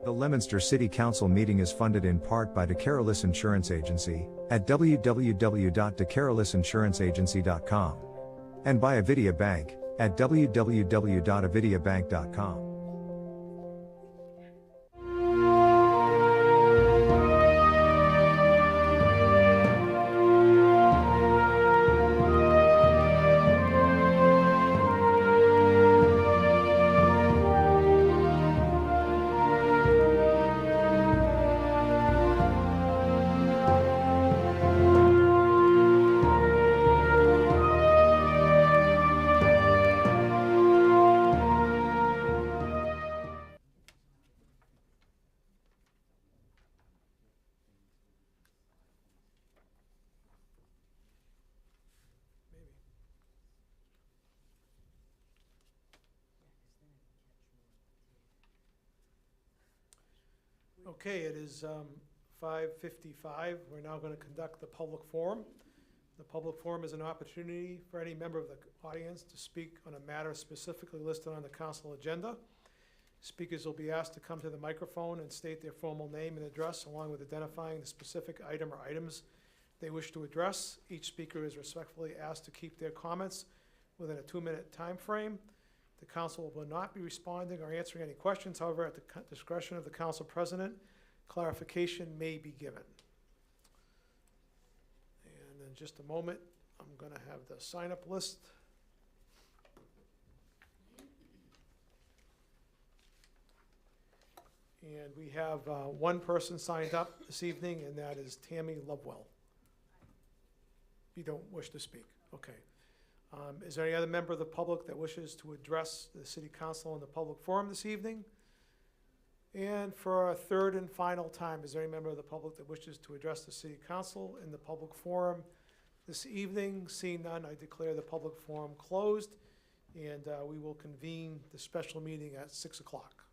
The Leominster City Council meeting is funded in part by DeCarolis Insurance Agency at www.decarolisinsuranceagency.com and by Avidia Bank at www.avidiabank.com. Okay, it is 5:55. We're now going to conduct the public forum. The public forum is an opportunity for any member of the audience to speak on a matter specifically listed on the council agenda. Speakers will be asked to come to the microphone and state their formal name and address, along with identifying the specific item or items they wish to address. Each speaker is respectfully asked to keep their comments within a 2-minute time frame. The council will not be responding or answering any questions. However, at the discretion of the council president, clarification may be given. And in just a moment, I'm going to have the sign-up list. And we have one person signed up this evening, and that is Tammy Lovewell. You don't wish to speak? Okay. Is there any other member of the public that wishes to address the city council in the public forum this evening? And for a third and final time, is there any member of the public that wishes to address the city council in the public forum this evening? Seeing none, I declare the public forum closed, and we will convene the special meeting at 6 o'clock.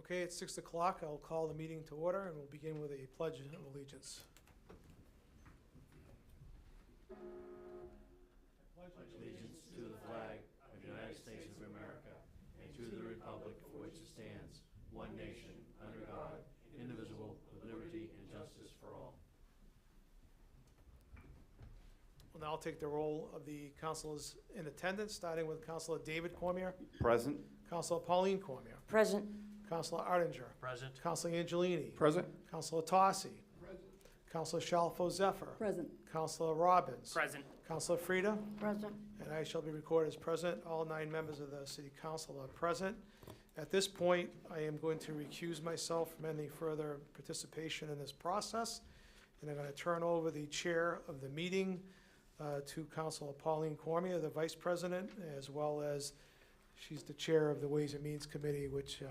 Okay, it's 6 o'clock. I'll call the meeting to order, and we'll begin with a pledge of allegiance. Allegiance to the flag of the United States of America and to the republic for which it stands, one nation, under God, indivisible, with liberty and justice for all. We'll now take the roll of the councilors in attendance, starting with Councilor David Cormier, Present. Councilor Pauline Cormier, Present. Councilor Ardinger, Present. Councilor Angelini, Present. Councilor Tossi, Councilor Shalfo Zephyr, Present. Councilor Robbins, Present. Councilor Frida, Present. and I shall be recorded as present. All 9 members of the city council are present. At this point, I am going to recuse myself from any further participation in this process, and I'm going to turn over the chair of the meeting to Councilor Pauline Cormier, the vice president, as well as she's the chair of the Ways and Means Committee, which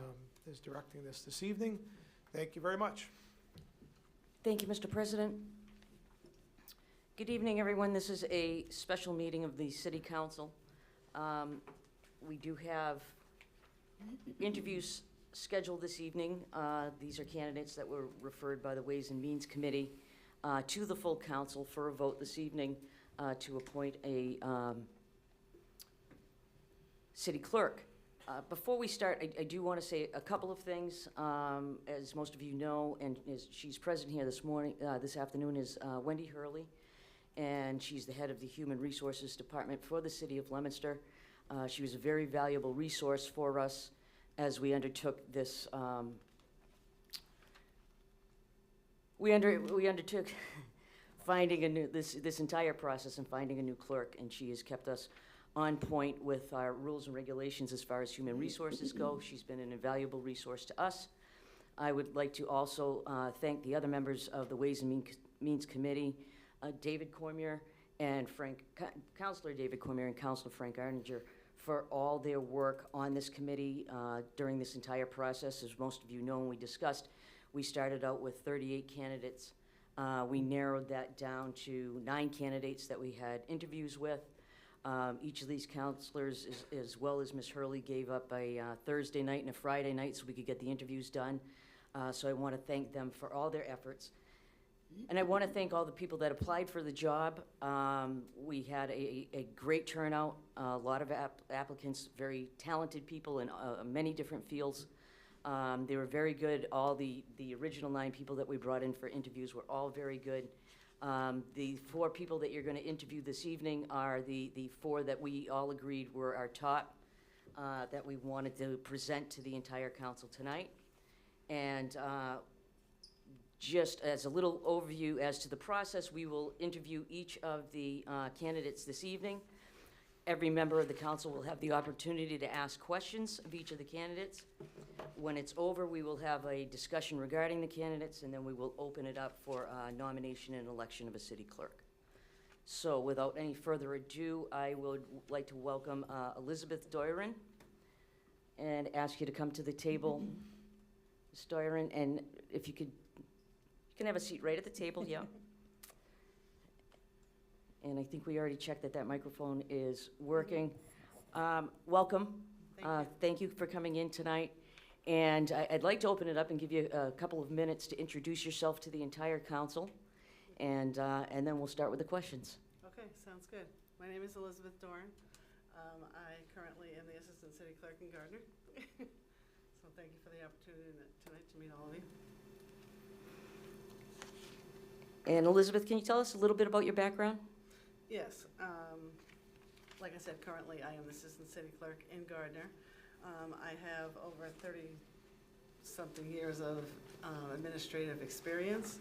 is directing this evening. Thank you very much. Thank you, Mr. President. Good evening, everyone. This is a special meeting of the City Council. We do have interviews scheduled this evening. These are candidates that were referred by the Ways and Means Committee to the full council for a vote this evening to appoint a city clerk. Before we start, I do want to say a couple of things. As most of you know, and as she's present here this afternoon, is Wendy Hurley, and she's the head of the Human Resources Department for the City of Leominster. She was a very valuable resource for us as we undertook this. We undertook finding a new this entire process and finding a new clerk, and she has kept us on point with our rules and regulations as far as human resources go. She's been an invaluable resource to us. I would like to also thank the other members of the Ways and Means Committee, David Cormier and Councilor David Cormier and Councilor Frank Ardinger, for all their work on this committee during this entire process. As most of you know, and we discussed, we started out with 38 candidates. We narrowed that down to 9 candidates that we had interviews with. Each of these counselors, as well as Ms. Hurley, gave up a Thursday night and a Friday night so we could get the interviews done. So I want to thank them for all their efforts. And I want to thank all the people that applied for the job. We had a great turnout, a lot of applicants, very talented people in many different fields. They were very good. All the original 9 people that we brought in for interviews were all very good. The 4 people that you're going to interview this evening are the 4 that we all agreed were our top that we wanted to present to the entire council tonight. And just as a little overview as to the process, we will interview each of the candidates this evening. Every member of the council will have the opportunity to ask questions of each of the candidates. When it's over, we will have a discussion regarding the candidates, and then we will open it up for nomination and election of a city clerk. So without any further ado, I would like to welcome Elizabeth Doiron and ask you to come to the table, Ms. Doiron, and if you could, you can have a seat right at the table, yeah. And I think we already checked that microphone is working. Welcome. Thank you for coming in tonight. And I'd like to open it up and give you a couple of minutes to introduce yourself to the entire council, and then we'll start with the questions. Okay, sounds good. My name is Elizabeth Doran. I currently am the Assistant City Clerk in Gardner. So thank you for the opportunity tonight to meet all of you. And Elizabeth, can you tell us a little bit about your background? Yes, like I said, currently I am the Assistant City Clerk in Gardner. I have over 30-something years of administrative experience.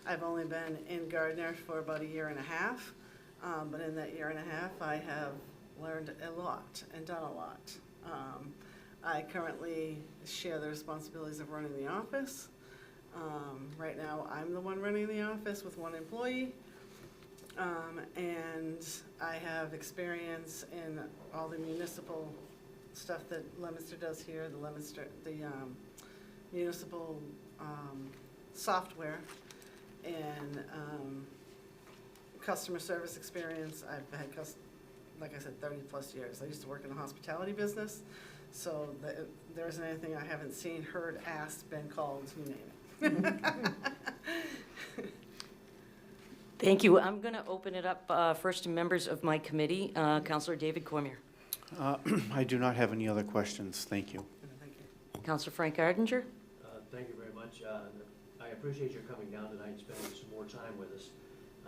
I've only been in Gardner for about 1.5 years, but in that 1.5 years, I have learned a lot and done a lot. I currently share the responsibilities of running the office. Right now, I'm the one running the office with 1 employee. And I have experience in all the municipal stuff that Leominster does here, the municipal software, and customer service experience. I've had, like I said, 30+ years. I used to work in the hospitality business, So there isn't anything I haven't seen, heard, asked, been called, you name it. Thank you. I'm going to open it up first to members of my committee. Councilor David Cormier. I do not have any other questions. Thank you. Thank you. Councilor Frank Ardinger. Thank you very much. I appreciate your coming down tonight and spending some more time with us.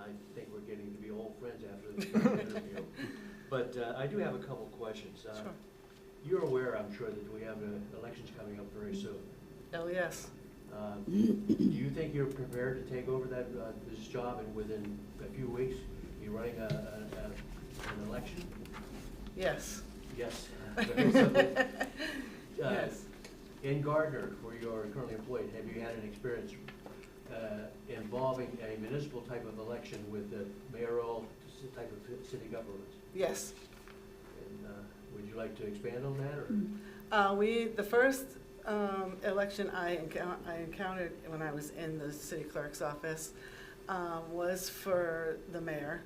I think we're getting to be old friends after this interview. But I do have a couple questions. Sure. You're aware, I'm sure, that we have elections coming up very soon. Oh, yes. Do you think you're prepared to take over this job and within a few weeks be running an election? Yes. Yes. Yes. In Gardner, where you are currently employed, have you had an experience involving a municipal type of election with the mayoral type of city government? Yes. And would you like to expand on that, or? The first election I encountered when I was in the city clerk's office was for the mayor.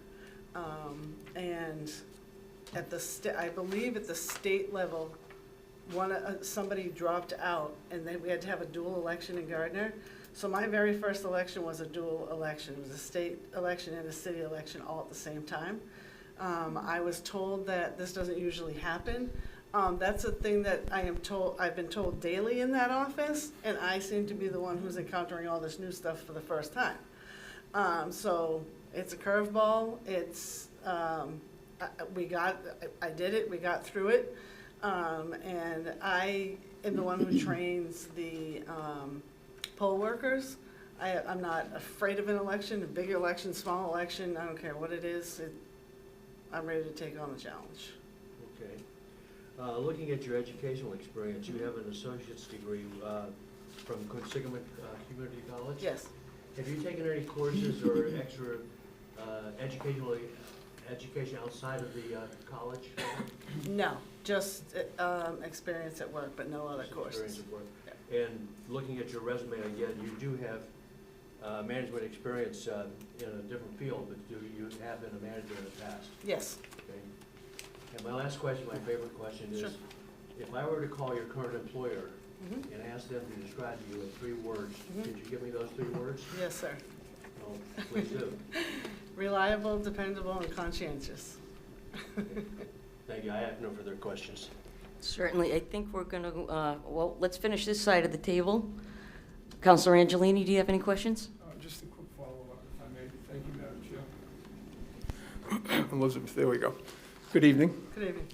And at the I believe at the state level, somebody dropped out, and we had to have a dual election in Gardner. So my very first election was a dual election. It was a state election and a city election all at the same time. I was told that this doesn't usually happen. That's a thing that I've been told daily in that office, and I seem to be the one who's encountering all this new stuff for the first time. So it's a curveball. It's, I did it, we got through it. And I am the one who trains the poll workers. I'm not afraid of an election, a big election, small election, I don't care what it is. I'm ready to take on the challenge. Okay. Looking at your educational experience, you have an associate's degree from Quinsigamond Community College? Yes. Have you taken any courses or extra education outside of the college? No, just experience at work, but no other Just courses. experience at work. And looking at your resume again, you do have management experience in a different field, but do you have been a manager in the past? Yes. Okay. And my last question, my favorite question is, Sure. if I were to call your current employer Mhm. and ask them to describe you in 3 words, could you give me those 3 words? Yes, sir. Oh, please do. Reliable, dependable, and conscientious. Thank you. I have no further questions. Certainly. I think we're going to, well, let's finish this side of the table. Councilor Angelini, do you have any questions? Just a quick follow-up, if I may. Thank you, Madam Chair. Elizabeth, there we go. Good evening. Good evening.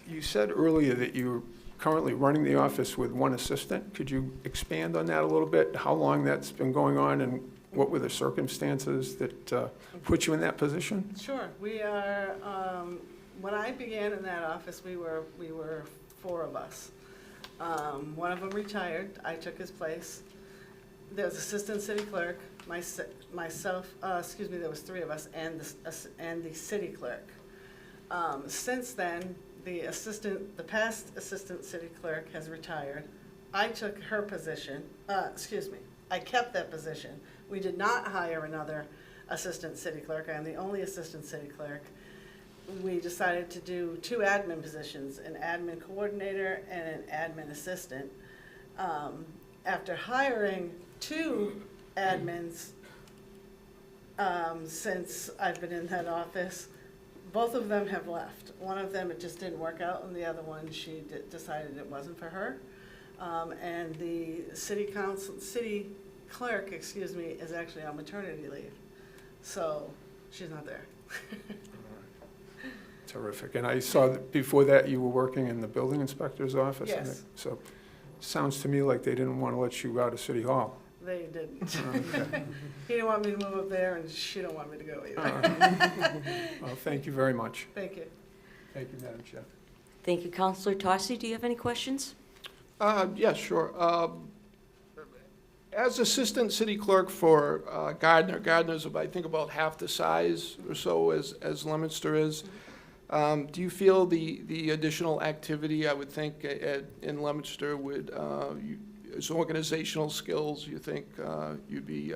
You said earlier that you're currently running the office with 1 assistant. Could you expand on that a little bit? How long that's been going on, and what were the circumstances that put you in that position? Sure. We are, when I began in that office, we were 4 of us. One of them retired. I took his place. There was assistant city clerk, myself, there was 3 of us, and the city clerk. Since then, the past assistant city clerk has retired. I took her position, I kept that position. We did not hire another assistant city clerk. I am the only assistant city clerk. We decided to do 2 admin positions, an admin coordinator and an admin assistant. After hiring 2 admins since I've been in that office, both of them have left. One of them, it just didn't work out, and the other one, she decided it wasn't for her. And the city clerk, is actually on maternity leave. So she's not there. Terrific. And I saw that before that you were working in the building inspector's office? and Yes. So, sounds to me like they didn't want to let you out of City Hall. They didn't. Okay. He didn't want me to move up there, and she don't want me to go either. Well, thank you very much. Thank you. Thank you, Madam Chair. Thank you. Councilor Tossi, do you have any questions? Yeah, sure. As assistant city clerk for Gardner's, I think, about half the size or so as Leominster is. Do you feel the additional activity, I would think, in Leominster would, as organizational skills, you think you'd be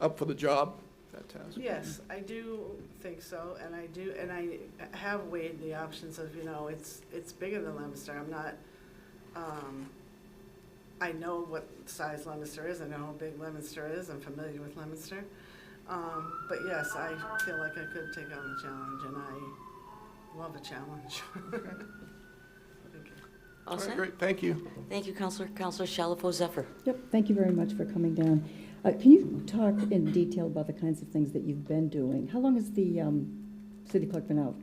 up for the job? that task? Yes, I do think so, and I have weighed the options of, it's bigger than Leominster. I'm not, I know what size Leominster is, I know how big Leominster is, I'm familiar with Leominster. But yes, I feel like I could take on the challenge, and I love a challenge. Thank you. All All right, set? great, thank you. Thank you, Counselor. Counselor Shalfo Zephyr. Yep, thank you very much for coming down. Can you talk in detail about the kinds of things that you've been doing? How long has the city clerk been out?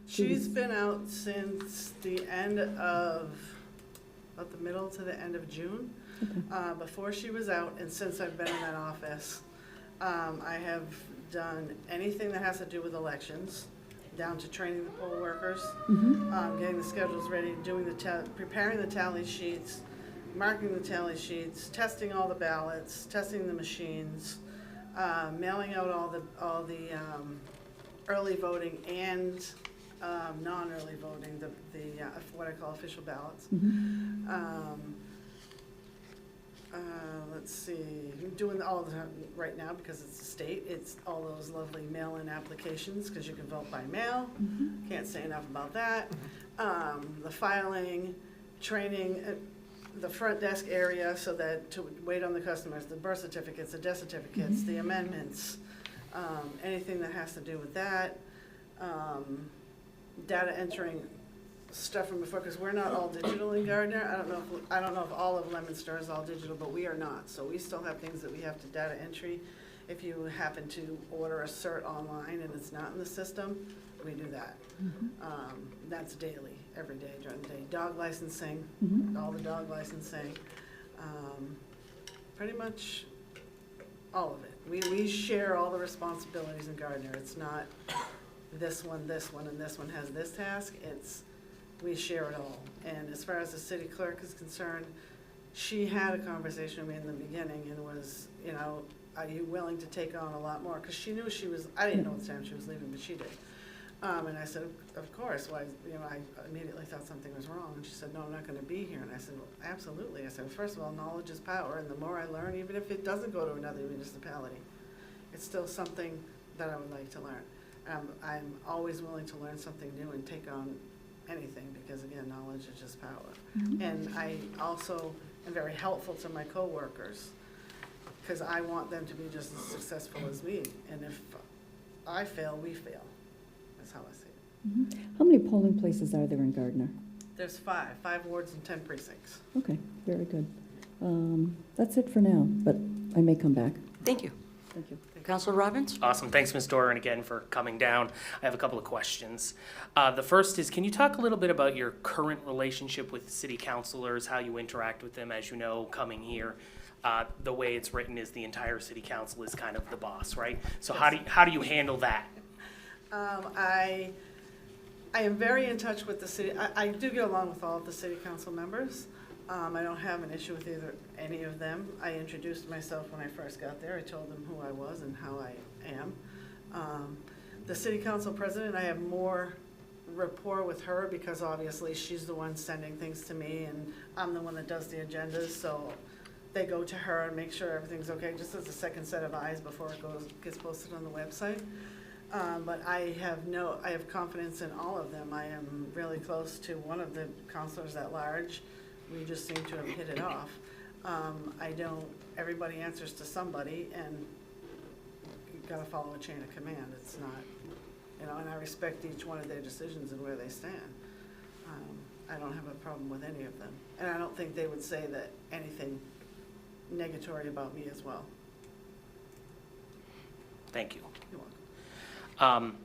She's been out since the end of, about the middle to the end of June. Okay. Before she was out, and since I've been in that office, I have done anything that has to do with elections, down to training the poll workers, getting the schedules ready, doing preparing the tally sheets, marking the tally sheets, testing all the ballots, testing the machines, mailing out all the early voting and non-early voting, the what I call official ballots. Let's see, I'm doing all the time right now because it's a state. It's all those lovely mail-in applications because you can vote by mail. Can't say enough about that. The filing, training, the front desk area so that to wait on the customers, the birth certificates, the death certificates, the amendments, anything that has to do with that. Data entering stuff from before, because we're not all digital in Gardner. I don't know if all of Leominster is all digital, but we are not. So we still have things that we have to data entry. If you happen to order a cert online and it's not in the system, we do that. That's daily, every day during the day. Dog licensing, all the dog licensing, pretty much all of it. We share all the responsibilities in Gardner. It's not this one, and this one has this task. We share it all. And as far as the city clerk is concerned, she had a conversation with me in the beginning and was, are you willing to take on a lot more? Because she knew I didn't know at the time she was leaving, but she did. And I said, of course. Well, I immediately thought something was wrong. And she said, no, I'm not going to be here. And I said, well, absolutely. I said, first of all, knowledge is power. And the more I learn, even if it doesn't go to another municipality, it's still something that I would like to learn. I'm always willing to learn something new and take on anything because, again, knowledge is just power. And I also am very helpful to my coworkers because I want them to be just as successful as me. And if I fail, we fail. That's how I see it. How many polling places are there in Gardner? There's 5 wards and 10 precincts. Okay, very good. That's it for now, but I may come back. Thank you. Thank you. Counselor Robbins? Awesome. Thanks, Ms. Doran, again for coming down. I have a couple of questions. The first is, can you talk a little bit about your current relationship with city councilors, how you interact with them? As you know, coming here, the way it's written is the entire city council is kind of the boss, right? So yes. How do you handle that? I am very in touch with the city. I do get along with all of the city council members. I don't have an issue with any of them. I introduced myself when I first got there. I told them who I was and how I am. The city council president, I have more rapport with her because obviously she's the one sending things to me and I'm the one that does the agendas, so they go to her and make sure everything's okay, just as a second set of eyes before it gets posted on the website. But I have confidence in all of them. I am really close to one of the councilors at large. We just seem to have hit it off. Everybody answers to somebody and you've got to follow a chain of command. It's not, and I respect each one of their decisions and where they stand. I don't have a problem with any of them. And I don't think they would say that anything negatory about me as well. Thank you. You're welcome.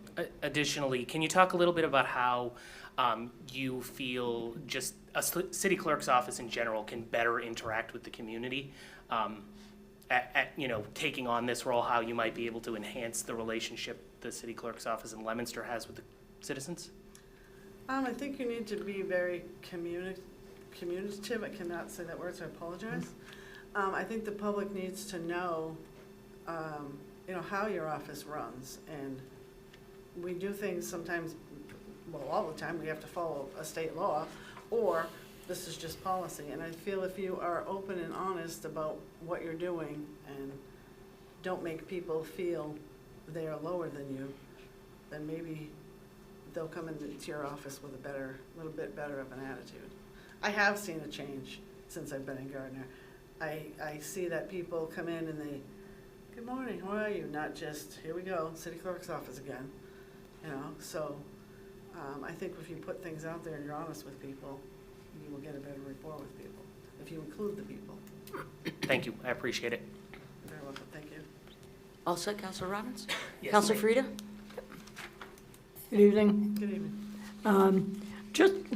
Additionally, can you talk a little bit about how you feel just a city clerk's office in general can better interact with the community? Taking on this role, how you might be able to enhance the relationship the city clerk's office in Leominster has with the citizens? I think you need to be very communicative. I cannot say that word, so I apologize. I think the public needs to know, how your office runs. And we do things sometimes, well, all the time, we have to follow a state law, or this is just policy. And I feel if you are open and honest about what you're doing and don't make people feel they are lower than you, then maybe they'll come into your office with a little bit better of an attitude. I have seen a change since I've been in Gardner. I see that people come in and they, good morning, how are you? Not just, here we go, city clerk's office again, so I think if you put things out there and you're honest with people, you will get a better rapport with people, if you include the people. Thank you, I appreciate it. You're very welcome, thank you. All set, Counselor Robbins? Yes, Counselor ma'am. Frida? Good evening. Good evening.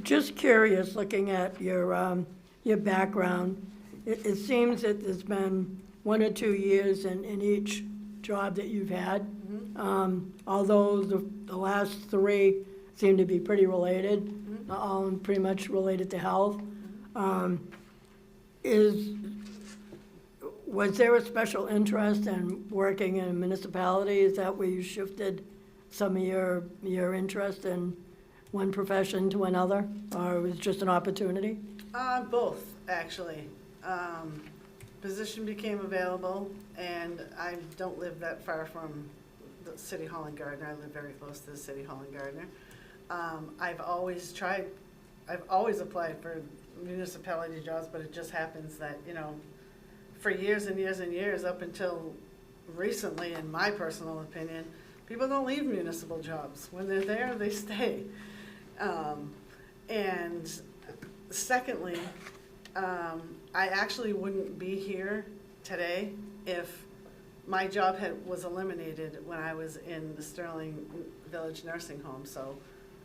Just curious, looking at your background, it seems that there's been 1 or 2 years in each job that you've had. Although the last 3 seem to be pretty related, all pretty much related to health. Was there a special interest in working in a municipality? Is that where you shifted some of your interest in one profession to another, or it was just an opportunity? Both, actually. Position became available, and I don't live that far from the City Hall in Gardner. I live very close to the City Hall in Gardner. I've always applied for municipality jobs, but it just happens that, for years and years and years, up until recently, in my personal opinion, people don't leave municipal jobs. When they're there, they stay. And secondly, I actually wouldn't be here today if my job was eliminated when I was in the Sterling Village Nursing Home. So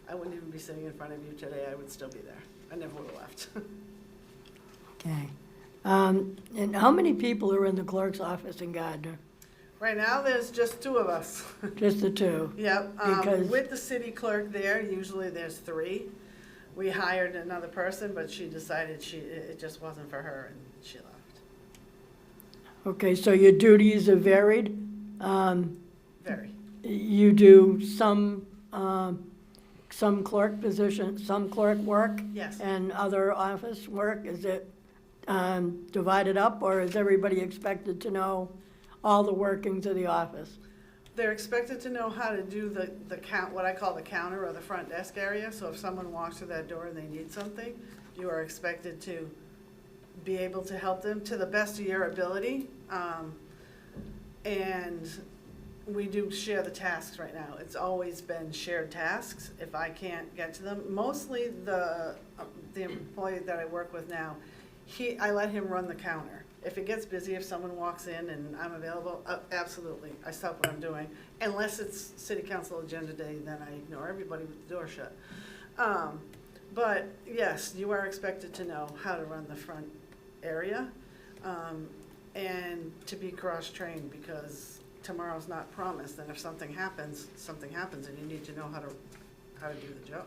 I wouldn't even be sitting in front of you today. I would still be there. I never would have left. Okay. And how many people are in the clerk's office in Gardner? Right now, there's just 2 of us. Just the 2? Yep. Because- With the city clerk there, usually there's 3. We hired another person, but she decided it just wasn't for her, and she left. Okay, so your duties are varied? Very. You do some clerk position, some clerk work? Yes. And other office work? Is it divided up, or is everybody expected to know all the workings of the office? They're expected to know how to do the count, what I call the counter or the front desk area. So if someone walks through that door and they need something, you are expected to be able to help them to the best of your ability. And we do share the tasks right now. It's always been shared tasks if I can't get to them. Mostly the employee that I work with now, I let him run the counter. If it gets busy, if someone walks in and I'm available, absolutely, I stop what I'm doing. Unless it's city council agenda day, then I ignore everybody with the door shut. But yes, you are expected to know how to run the front area and to be cross-trained, because tomorrow's not promised, and if something happens, and you need to know how to do the job.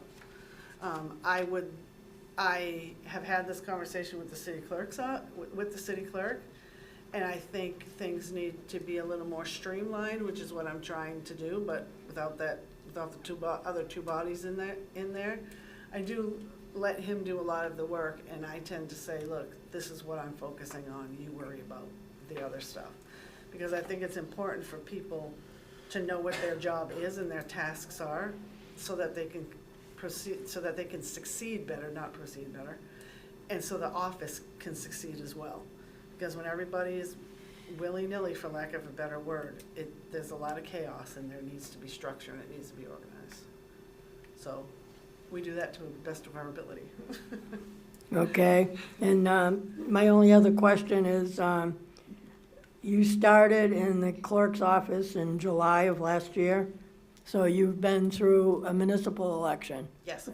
I have had this conversation with the city clerk's with the city clerk, and I think things need to be a little more streamlined, which is what I'm trying to do. But without the other 2 bodies in there, I do let him do a lot of the work, and I tend to say, look, this is what I'm focusing on. You worry about the other stuff, because I think it's important for people to know what their job is and their tasks are, so that they can proceed, so that they can succeed better, not proceed better, and so the office can succeed as well. Because when everybody is willy-nilly, for lack of a better word, there's a lot of chaos, and there needs to be structure, and it needs to be organized. So we do that to the best of our ability. Okay, and my only other question is, you started in the clerk's office in July of last year, so you've been through a municipal election. Yes.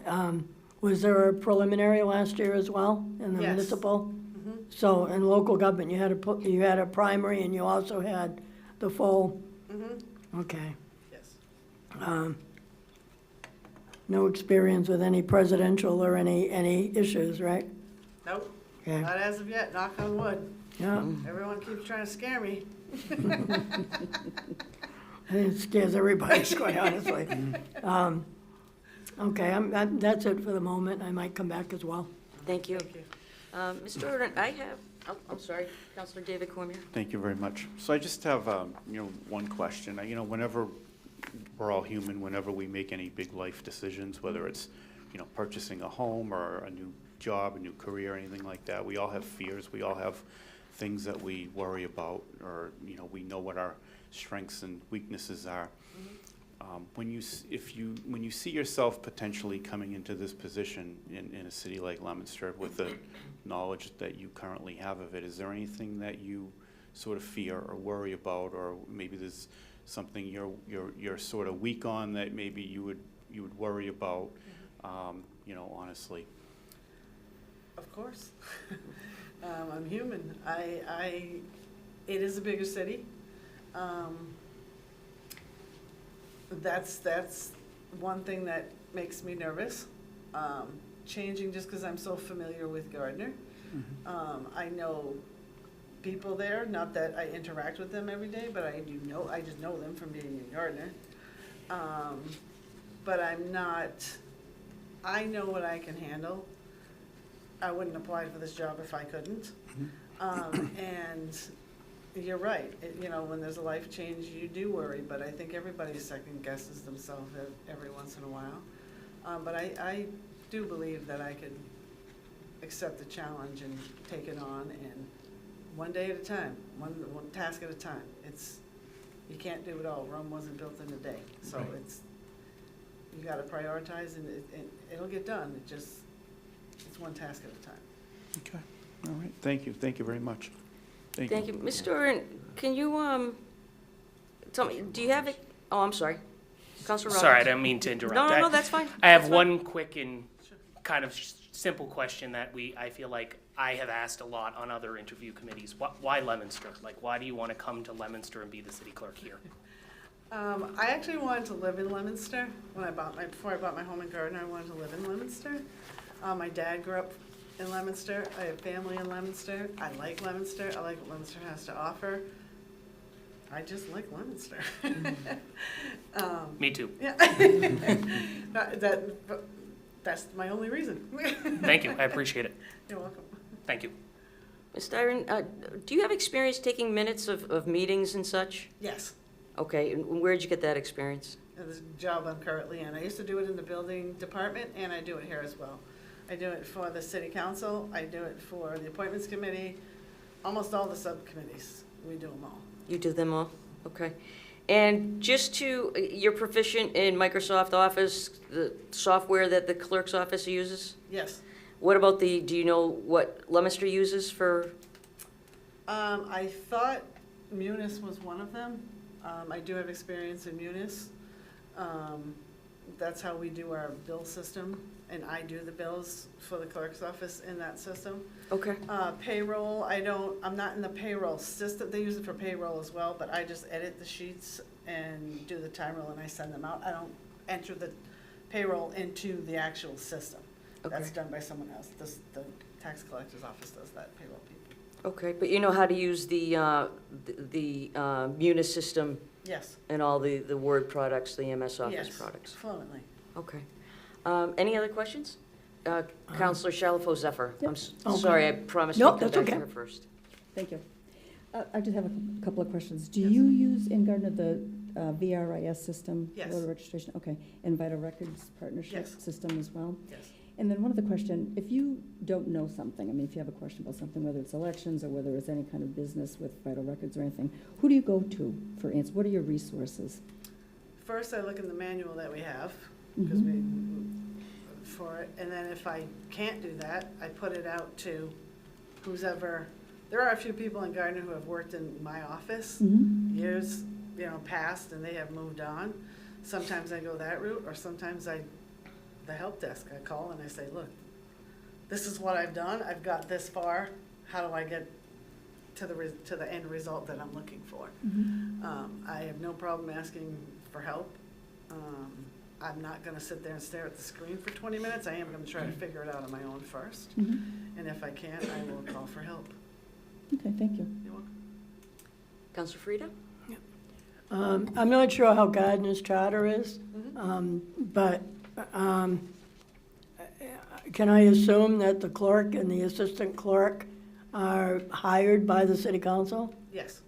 Was there a preliminary last year as well in the Yes. municipal? Mm-hmm. So in local government, you had a primary and you also had the full, Mm-hmm. okay. Yes. No experience with any presidential or any issues, right? Nope. Okay, Not as of yet, knock on wood. yeah, Everyone keeps trying to scare me. I think it scares everybody, quite honestly. Okay, that's it for the moment. I might come back as well. Thank you. Thank you. Mr. Jordan, I Oh, I'm sorry, Counselor David Cormier. Thank you very much. So I just have, one question. Whenever we're all human, whenever we make any big life decisions, whether it's, purchasing a home or a new job, a new career, anything like that, we all have fears. We all have things that we worry about, or, we know what our strengths and weaknesses are. When you see yourself potentially coming into this position in a city like Leominster with the knowledge that you currently have of it, is there anything that you sort of fear or worry about, or maybe there's something you're sort of weak on that maybe you would worry about, honestly? Of course. I'm human. It is a bigger city. That's one thing that makes me nervous. Changing just because I'm so familiar with Gardner. I know people there, not that I interact with them every day, but I just know them from being in Gardner. But I know what I can handle. I wouldn't apply for this job if I couldn't. And you're right, when there's a life change, you do worry, but I think everybody second guesses themselves every once in a while. But I do believe that I could accept the challenge and take it on, and one day at a time, one task at a time. You can't do it all. Rome wasn't built in a day. So Right. You gotta prioritize, and it'll get done. It's one task at a time. Okay, all right. Thank you very much. Thank you. Ms. Doran, can you, tell me, do you have it? Oh, I'm sorry. Counselor Robbins? Sorry, I didn't mean to interrupt. No, that's fine. I have That's fine. one quick and kind of simple question that I feel like I have asked a lot on other interview committees. Why Leominster? Like, why do you want to come to Leominster and be the city clerk here? I actually wanted to live in Leominster before I bought my home in Gardner. I wanted to live in Leominster. My dad grew up in Leominster. I have family in Leominster. I like Leominster. I like what Leominster has to offer. I just like Leominster. Me too. Yeah. That's my only reason. Thank you. I appreciate it. You're welcome. Thank you. Ms. Styron, do you have experience taking minutes of meetings and such? Yes. Okay, and where'd you get that experience? This job I'm currently in. I used to do it in the building department, and I do it here as well. I do it for the city council. I do it for the appointments committee. Almost all the subcommittees. We do them all. You do them all? Okay. And you're proficient in Microsoft Office, the software that the clerk's office uses? Yes. What about do you know what Leominster uses for? I thought Munis was one of them. I do have experience in Munis. That's how we do our bill system, and I do the bills for the clerk's office in that system. Okay. Payroll, I'm not in the payroll system. They use it for payroll as well, but I just edit the sheets and do the time roll and I send them out. I don't enter the payroll into the actual system. Okay. That's done by someone else. The tax collector's office does that, payroll people. Okay, but you know how to use the Munis system Yes. and all the Word products, the MS Office Yes, products? fluently. Okay. Any other questions? Counselor Shalfo Zephyr. Yep. I'm Okay. sorry, I promised Nope, I'd come that's back to okay. her first. Thank you. I just have a couple of questions. Do you use in Gardner the VRIS system? Yes. Voter registration, okay. And Vital Records Partnership Yes. system as well? Yes. And then one other question, if you don't know something, I mean, if you have a question about something, whether it's elections or whether it's any kind of business with Vital Records or anything, who do you go to for answers? What are your resources? First, I look in the manual that we have, because for it, and then if I can't do that, I put it out to who's ever, there are a few people in Gardner who have worked in my office years, past, and they have moved on. Sometimes I go that route, or sometimes the help desk, I call and I say, look, this is what I've done, I've got this far, how do I get to the end result that I'm looking for? I have no problem asking for help. I'm not gonna sit there and stare at the screen for 20 minutes, I am gonna try to figure it out on my own first. And if I can't, I will call for help. Okay, thank you. You're welcome. Counselor Frida? I'm not sure how Gardner's charter is, but can I assume that the clerk and the assistant clerk are hired by the city council? Yes,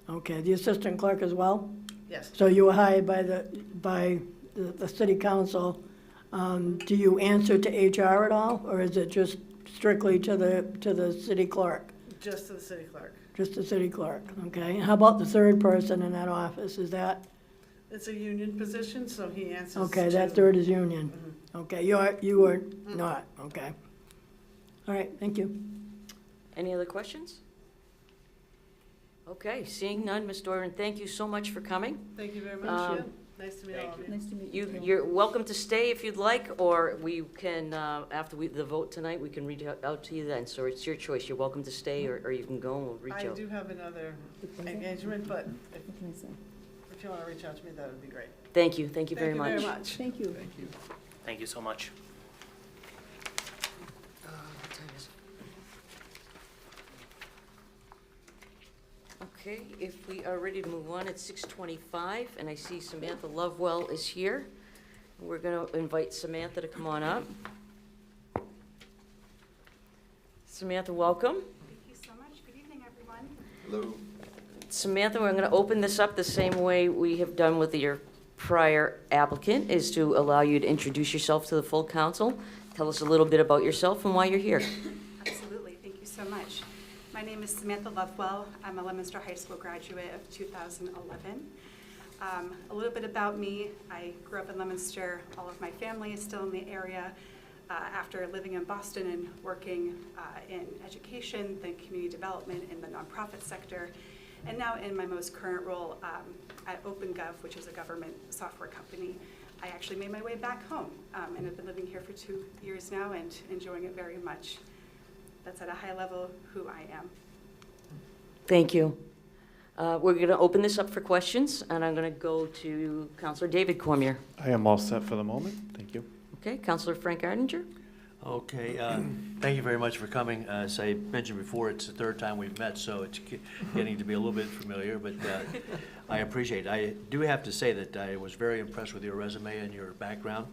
Okay, the assistant clerk as well? yes. So you were hired by the city council. Do you answer to HR at all, or is it just strictly to the city clerk? Just to the city clerk. Just the city clerk, okay? And how about the third person in that office, is that, It's a union position, so he answers okay, that to- third is union? Mhm. Okay, you are not, okay. All right, thank you. Any other questions? Okay, seeing none, Ms. Doran, thank you so much for coming. Thank you very much. Um, Yeah. Nice to meet all of you. Nice to meet you. You're welcome to stay if you'd like, or we can, after the vote tonight, we can reach out to you then. So it's your choice. You're welcome to stay, or you can go and we'll reach I out. do have another What was that? engagement, but What can I say? if you want to reach out to me, that would be great. Thank you very much. Thank you very much. Thank you. Thank you so much. What time is it? Okay, if we are ready to move on, it's 6:25, and I see Samantha Lovewell is here. We're going to invite Samantha to come on up. Samantha, welcome. Thank you so much. Good evening, everyone. Hello. Samantha, we're going to open this up the same way we have done with your prior applicant, is to allow you to introduce yourself to the full council. Tell us a little bit about yourself and why you're here. Absolutely. Thank you so much. My name is Samantha Lovewell. I'm a Leominster High School graduate of 2011. A little bit about me. I grew up in Leominster. All of my family is still in the area. After living in Boston and working in education, then community development in the nonprofit sector, and now in my most current role at OpenGov, which is a government software company, I actually made my way back home and have been living here for 2 years now and enjoying it very much. That's at a high level who I am. Thank you. We're going to open this up for questions, and I'm going to go to Councilor David Cormier. I am all set for the moment. Thank you. Okay, Councilor Frank Ardinger? Okay, thank you very much for coming. As I mentioned before, it's the third time we've met, so it's getting to be a little bit familiar, but I appreciate it. I do have to say that I was very impressed with your resume and your background,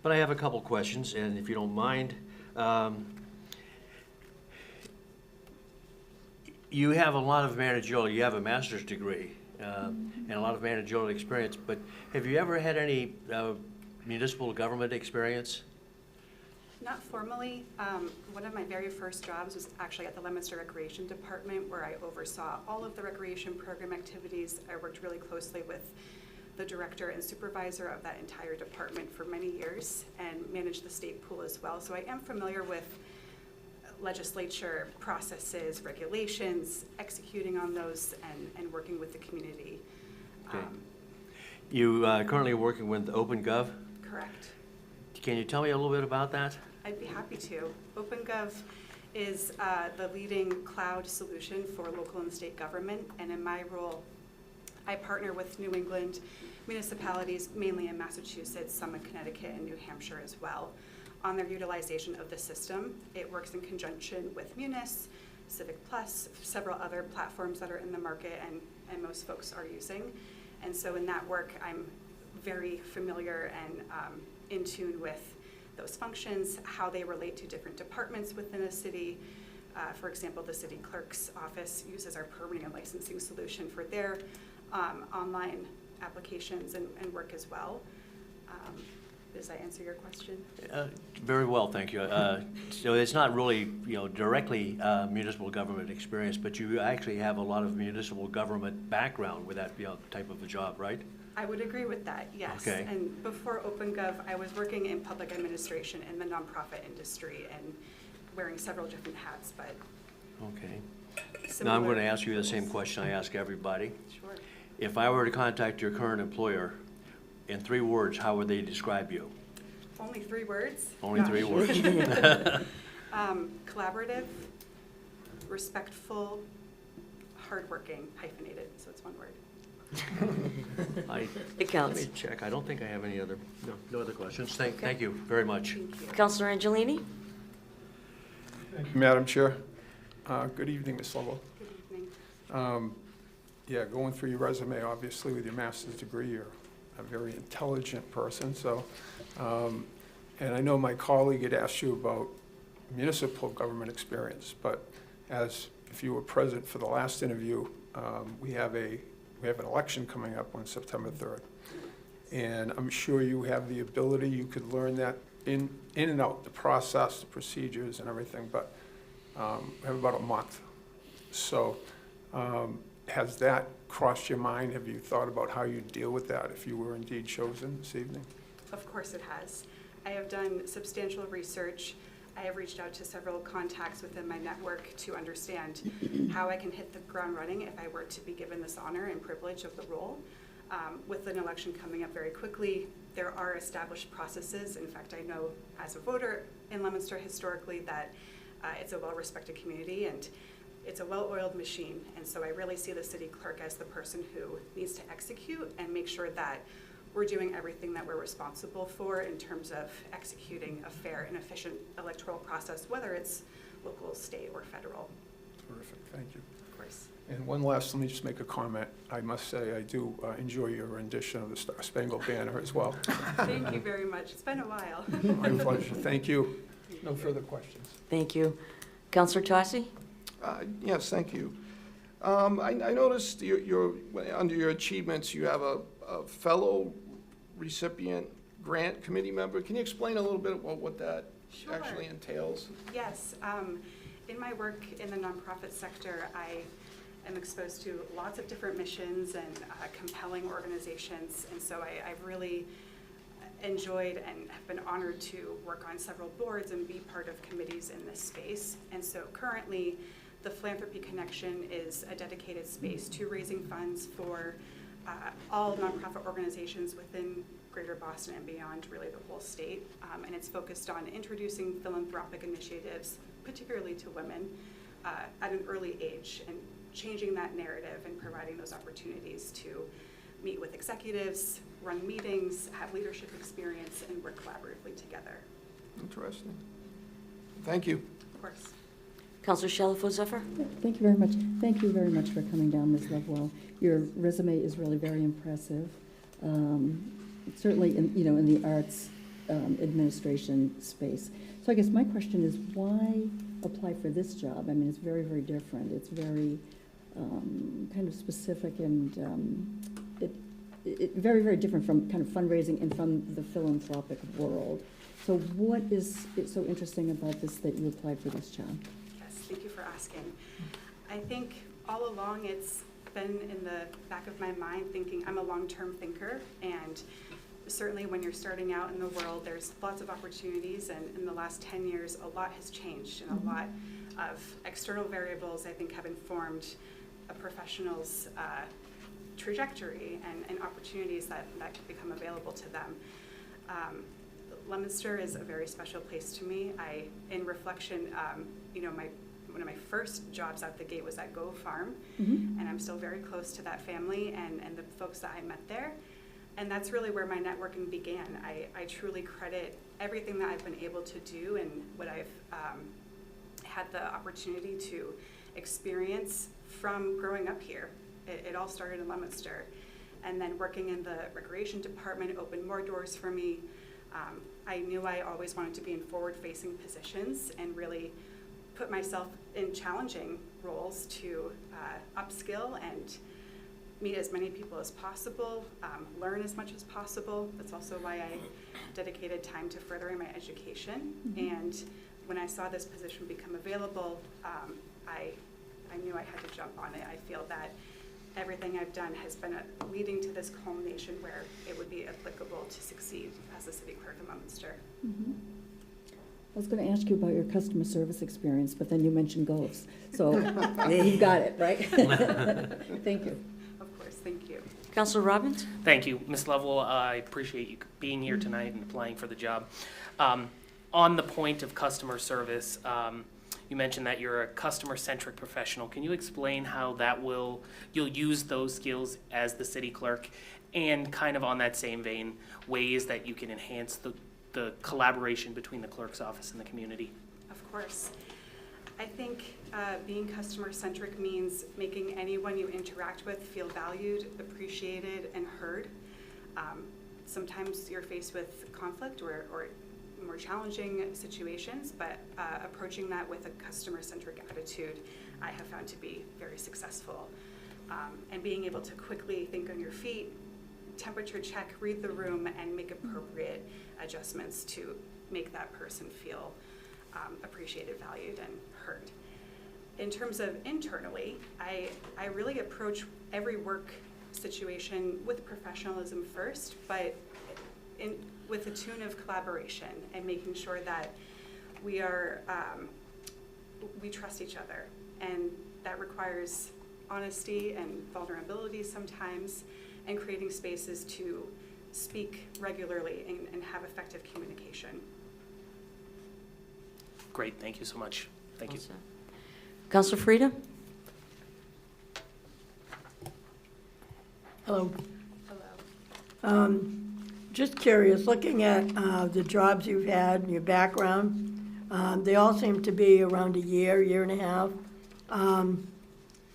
but I have a couple questions, and if you don't mind, you have a lot of managerial, you have a master's degree and a lot of managerial experience, but have you ever had any municipal government experience? Not formally. One of my very first jobs was actually at the Leominster Recreation Department, where I oversaw all of the recreation program activities. I worked really closely with the director and supervisor of that entire department for many years and managed the state pool as well. So I am familiar with legislature processes, regulations, executing on those, and working with the community. Okay. You currently working with OpenGov? Correct. Can you tell me a little bit about that? I'd be happy to. OpenGov is the leading cloud solution for local and state government, and in my role, I partner with New England municipalities, mainly in Massachusetts, some in Connecticut and New Hampshire as well, on their utilization of the system. It works in conjunction with Munis, Civic Plus, several other platforms that are in the market and most folks are using. And so in that work, I'm very familiar and in tune with those functions, how they relate to different departments within a city. For example, the city clerk's office uses our permitting and licensing solution for their online applications and work as well. Does that answer your question? Very well, thank you. So it's not really, directly municipal government experience, but you actually have a lot of municipal government background with that type of a job, right? I would agree with that, yes. Okay. And before OpenGov, I was working in public administration in the nonprofit industry and wearing several different hats, but Okay. Now I'm similar going to ask you the same roles. question I ask everybody. Sure. If I were to contact your current employer, in 3 words, how would they describe you? Only 3 words? Only Gosh. 3 words. Collaborative, respectful, hardworking, hyphenated, so it's 1 word. It Let counts. me check. I don't think I have any other, no other questions. Thank you very much. Thank you. Councilor Angelini? Thank you, Madam Chair. Good evening, Ms. Lovell. Good evening. Yeah, going through your resume, obviously with your master's degree, you're a very intelligent person, so, and I know my colleague had asked you about municipal government experience, but as if you were present for the last interview, we have an election coming up on September 3rd. And I'm sure you have the ability, you could learn that in and out, the process, the procedures and everything, but we have about a month. So has that crossed your mind? Have you thought about how you'd deal with that if you were indeed chosen this evening? Of course it has. I have done substantial research. I have reached out to several contacts within my network to understand how I can hit the ground running if I were to be given this honor and privilege of the role. With an election coming up very quickly, there are established processes. In fact, I know as a voter in Leominster historically that it's a well-respected community and it's a well-oiled machine. And so I really see the city clerk as the person who needs to execute and make sure that we're doing everything that we're responsible for in terms of executing a fair and efficient electoral process, whether it's local, state, or federal. Terrific, thank you. Of course. And one last, let me just make a comment. I must say, I do enjoy your rendition of the Star Spangled Banner as well. Thank you very much. It's been a while. My pleasure, thank you. No further questions. Thank you. Councillor Tossi? Yes, thank you. I noticed under your achievements, you have a fellow recipient grant committee member. Can you explain a little bit about what that Sure. actually entails? Yes. In my work in the nonprofit sector, I am exposed to lots of different missions and compelling organizations. And so I've really enjoyed and have been honored to work on several boards and be part of committees in this space. And so currently, the Philanthropy Connection is a dedicated space to raising funds for all nonprofit organizations within Greater Boston and beyond, really the whole state. And it's focused on introducing philanthropic initiatives, particularly to women, at an early age, and changing that narrative and providing those opportunities to meet with executives, run meetings, have leadership experience, and work collaboratively together. Interesting. Thank you. Of course. Councillor Shalafo-Zephyr? Thank you very much. Thank you very much for coming down, Ms. Lovewell. Your resume is really very impressive. Certainly, in the arts administration space. So I guess my question is, why apply for this job? I mean, it's very, very different. It's very kind of specific and very, very different from kind of fundraising and from the philanthropic world. So what is so interesting about this that you applied for this job? Yes, thank you for asking. I think all along it's been in the back of my mind thinking I'm a long-term thinker, and certainly when you're starting out in the world, there's lots of opportunities, and in the last 10 years, a lot has changed, and a lot of external variables, I think, have informed a professional's trajectory and opportunities that become available to them. Leominster is a very special place to me. In reflection, one of my first jobs out the gate was at Go Farm, and I'm still very close to that family and the folks that I met there. And that's really where my networking began. I truly credit everything that I've been able to do and what I've had the opportunity to experience from growing up here. It all started in Leominster. And then working in the recreation department opened more doors for me. I knew I always wanted to be in forward-facing positions and really put myself in challenging roles to upskill and meet as many people as possible, learn as much as possible. That's also why I dedicated time to furthering my education. And when I saw this position become available, I knew I had to jump on it. I feel that everything I've done has been leading to this culmination where it would be applicable to succeed as a city clerk in Leominster. I was going to ask you about your customer service experience, but then you mentioned goals. So you got it, right? Thank you. Of course, thank you. Councillor Robbins? Thank you, Ms. Lovell. I appreciate you being here tonight and applying for the job. On the point of customer service, you mentioned that you're a customer-centric professional. Can you explain how you'll use those skills as the city clerk, and kind of on that same vein, ways that you can enhance the collaboration between the clerk's office and the community? Of course. I think being customer-centric means making anyone you interact with feel valued, appreciated, and heard. Sometimes you're faced with conflict or more challenging situations, but approaching that with a customer-centric attitude, I have found to be very successful. And being able to quickly think on your feet, temperature check, read the room, and make appropriate adjustments to make that person feel appreciated, valued, and heard. In terms of internally, I really approach every work situation with professionalism first, but with a tune of collaboration and making sure that we trust each other. And that requires honesty and vulnerability sometimes, and creating spaces to speak regularly and have effective communication. Great, thank you so much. Thank you. Councilor Frida? Hello. Hello. Just curious, looking at the jobs you've had and your background, they all seem to be around a year and a half.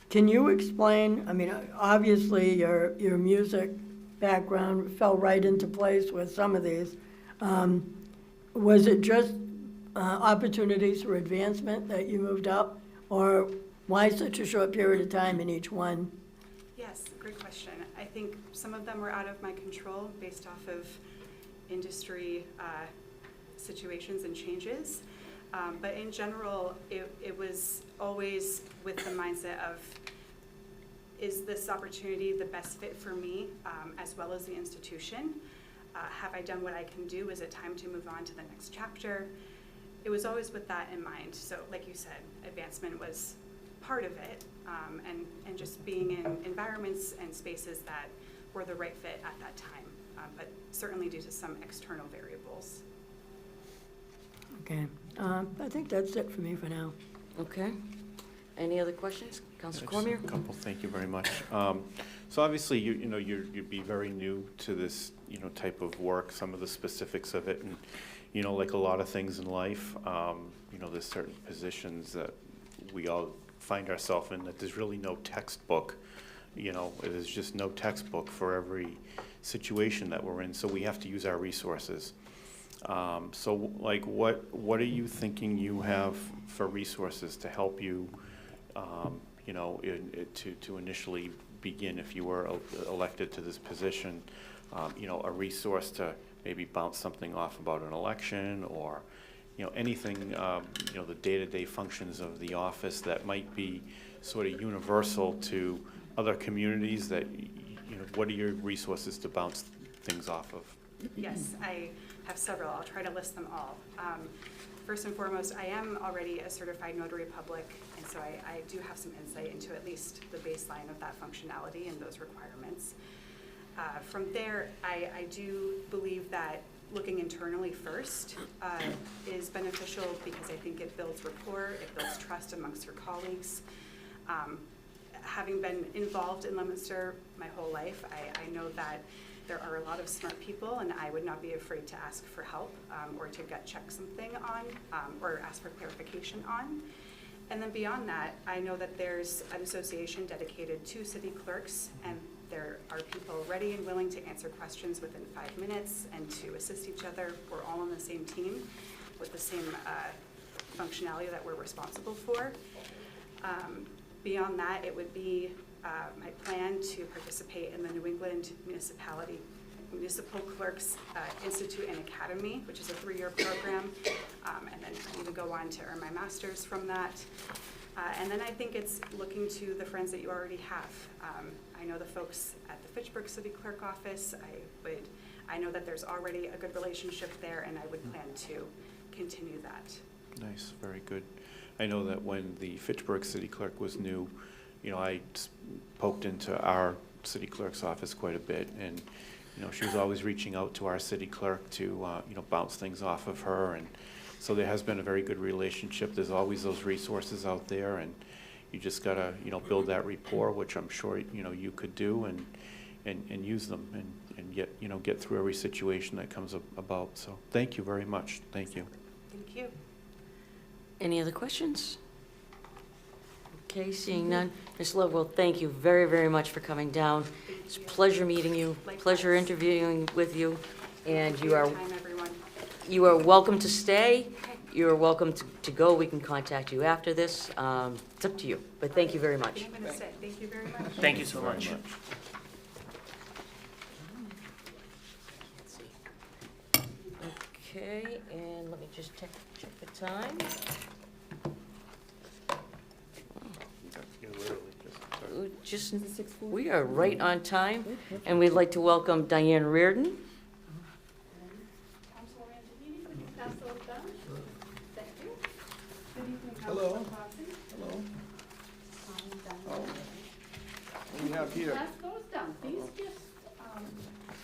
Can you explain, I mean, obviously your music background fell right into place with some of these. Was it just opportunities for advancement that you moved up, or why such a short period of time in each one? Yes, great question. I think some of them were out of my control based off of industry situations and changes. But in general, it was always with the mindset of, is this opportunity the best fit for me, as well as the institution? Have I done what I can do? Is it time to move on to the next chapter? It was always with that in mind. So like you said, advancement was part of it, and just being in environments and spaces that were the right fit at that time, but certainly due to some external variables. Okay, I think that's it for me for now. Okay. Any other questions? Councilor Just Cormier? a couple, thank you very much. So obviously, you'd be very new to this, type of work, some of the specifics of it, and, like a lot of things in life, there's certain positions that we all find ourselves in that there's really no textbook. There's just no textbook for every situation that we're in, so we have to use our resources. So, like, what are you thinking you have for resources to help you, to initially begin if you were elected to this position? A resource to maybe bounce something off about an election, or anything, the day-to-day functions of the office that might be sort of universal to other communities. That what are your resources to bounce things off of? Yes, I have several. I'll try to list them all. First and foremost, I am already a certified notary public, and so I do have some insight into at least the baseline of that functionality and those requirements. From there, I do believe that looking internally first is beneficial, because I think it builds rapport, it builds trust amongst your colleagues. Having been involved in Leominster my whole life, I know that there are a lot of smart people, and I would not be afraid to ask for help or to check something on or ask for clarification on. And then beyond that, I know that there's an association dedicated to city clerks, and there are people ready and willing to answer questions within 5 minutes and to assist each other. We're all on the same team with the same functionality that we're responsible for. Beyond that, it would be my plan to participate in the New England Municipal Clerks Institute and Academy, which is a 3-year program, and then even go on to earn my master's from that. And then I think it's looking to the friends that you already have. I know the folks at the Fitchburg City Clerk office. I know that there's already a good relationship there, and I would plan to continue that. Nice, very good. I know that when the Fitchburg City Clerk was new, I poked into our city clerk's office quite a bit, and she was always reaching out to our city clerk to bounce things off of her, and so there has been a very good relationship. There's always those resources out there, and you just gotta build that rapport, which I'm sure you could do, and use them, and get through every situation that comes about. So thank you very much. Thank you. Thank you. Any other questions? Okay, seeing none. Ms. Lovewell, thank you very, very much for coming down. It's a pleasure meeting you, Likewise. pleasure interviewing with you, and Thank you are for your time, everyone. You are welcome to stay. You are welcome to go. We can contact you after this. It's up to you, but thank you very much. I'm going to say, thank you very much. Thank you so much. Okay, and let me just check the time. Just, Is it 6:40? we are right on time, and we'd like to welcome Diane Reardon. Councilor Angelini, could you pass those down? Thank you. Good evening, Hello. Councilor Fossey. Hello. Oh. What do we have here? Pass those down. These just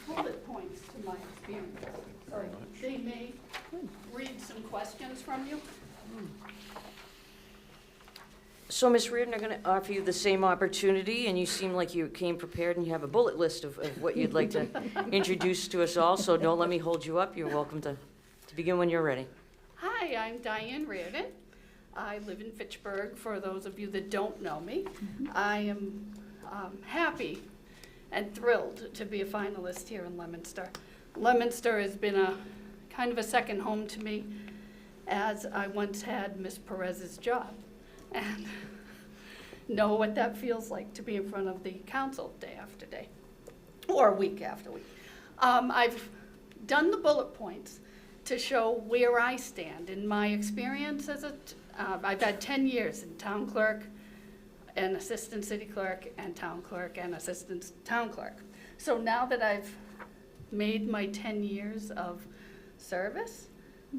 bullet points to my experience. Sorry, they may read some questions from you. So, Ms. Reardon, I'm going to offer you the same opportunity, and you seem like you came prepared and you have a bullet list of what you'd like to introduce to us all, so don't let me hold you up. You're welcome to begin when you're ready. Hi, I'm Diane Reardon. I live in Fitchburg, for those of you that don't know me. I am happy and thrilled to be a finalist here in Leominster. Leominster has been a kind of a second home to me, as I once had Miss Perez's job, and know what that feels like to be in front of the council day after day, or week after week. I've done the bullet points to show where I stand in my experience as I've had 10 years in town clerk and assistant city clerk and town clerk and assistant town clerk. So now that I've made my 10 years of service,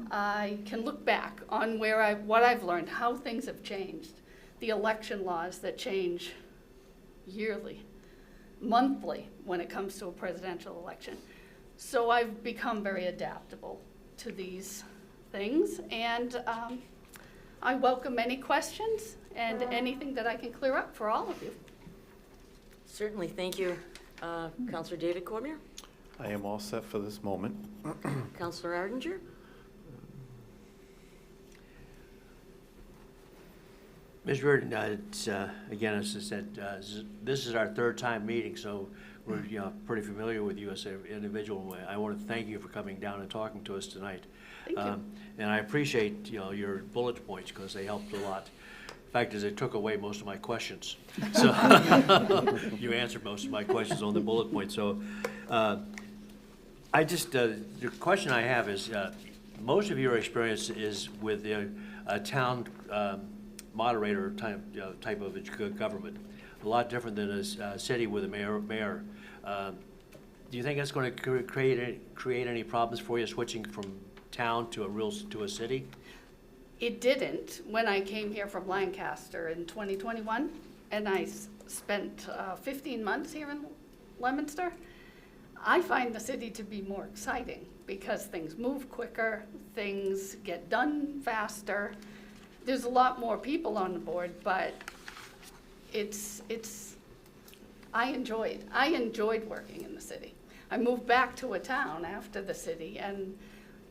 I can look back on what I've learned, how things have changed, the election laws that change yearly, monthly when it comes to a presidential election. So I've become very adaptable to these things, and I welcome any questions and anything that I can clear up for all of you. Certainly, thank you. Councilor David Cormier? I am all set for this moment. Councilor Ardinger? Ms. Reardon, it's, again, as I said, this is our third time meeting, so we're pretty familiar with you as an individual. I want to thank you for coming down and talking to us tonight. Thank you. And I appreciate your bullet points because they helped a lot. The fact is, it took away most of my questions. So you answered most of my questions on the bullet point. So the question I have is, most of your experience is with the town moderator type of government, a lot different than a city with a mayor. Do you think that's going to create any problems for you switching from town to a city? It didn't when I came here from Lancaster in 2021, and I spent 15 months here in Leominster. I find the city to be more exciting because things move quicker, things get done faster. There's a lot more people on the board, but I enjoyed working in the city. I moved back to a town after the city, and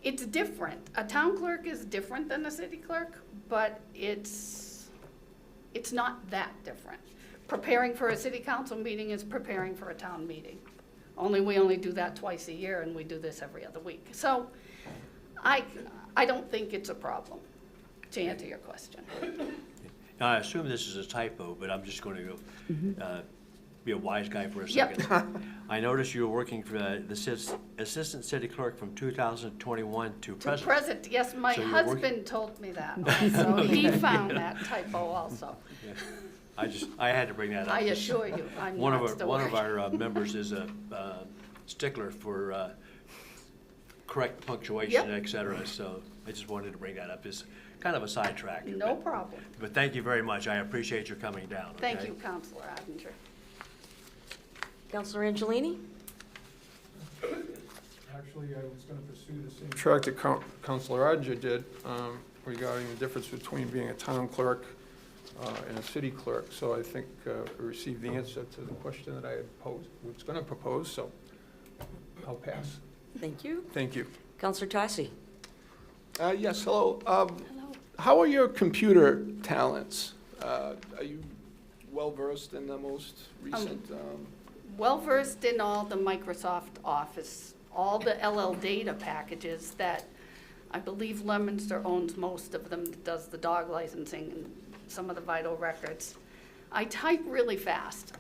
it's different. A town clerk is different than a city clerk, but it's not that different. Preparing for a city council meeting is preparing for a town meeting. We only do that twice a year, and we do this every other week. So I don't think it's a problem, to answer your question. Now, I assume this is a typo, but I'm just going to go be a wise guy for a second. Yep. I noticed you were working for the assistant city clerk from 2021 to present. Present, yes, my So you're husband told me that also. He found that typo also. Yeah. I had to bring that up. I assure you, I'm One not of still our working. members is a stickler for correct punctuation, Yep. et cetera, so I just wanted to bring that up. It's kind of a sidetrack. No problem. But thank you very much. I appreciate your coming down. Thank okay? you, Counselor Attinger. Councilor Angelini? Actually, I was going to pursue the same track that Councilor Ardinger did regarding the difference between being a town clerk and a city clerk. So I think I received the answer to the question that I had was going to propose, so I'll pass. Thank you. Thank you. Councilor Tossi? Yes, hello. How are your computer talents? Are you well-versed in the most recent? Well-versed in all the Microsoft Office, all the LL data packages that I believe Leominster owns most of them, does the dog licensing and some of the vital records. I type really fast.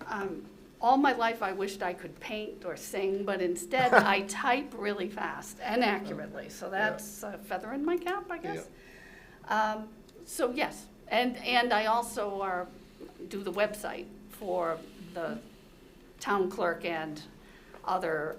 All my life I wished I could paint or sing, but instead I type really fast and accurately. So that's a feather in my cap, I guess. So yes, and I also do the website for the town clerk and other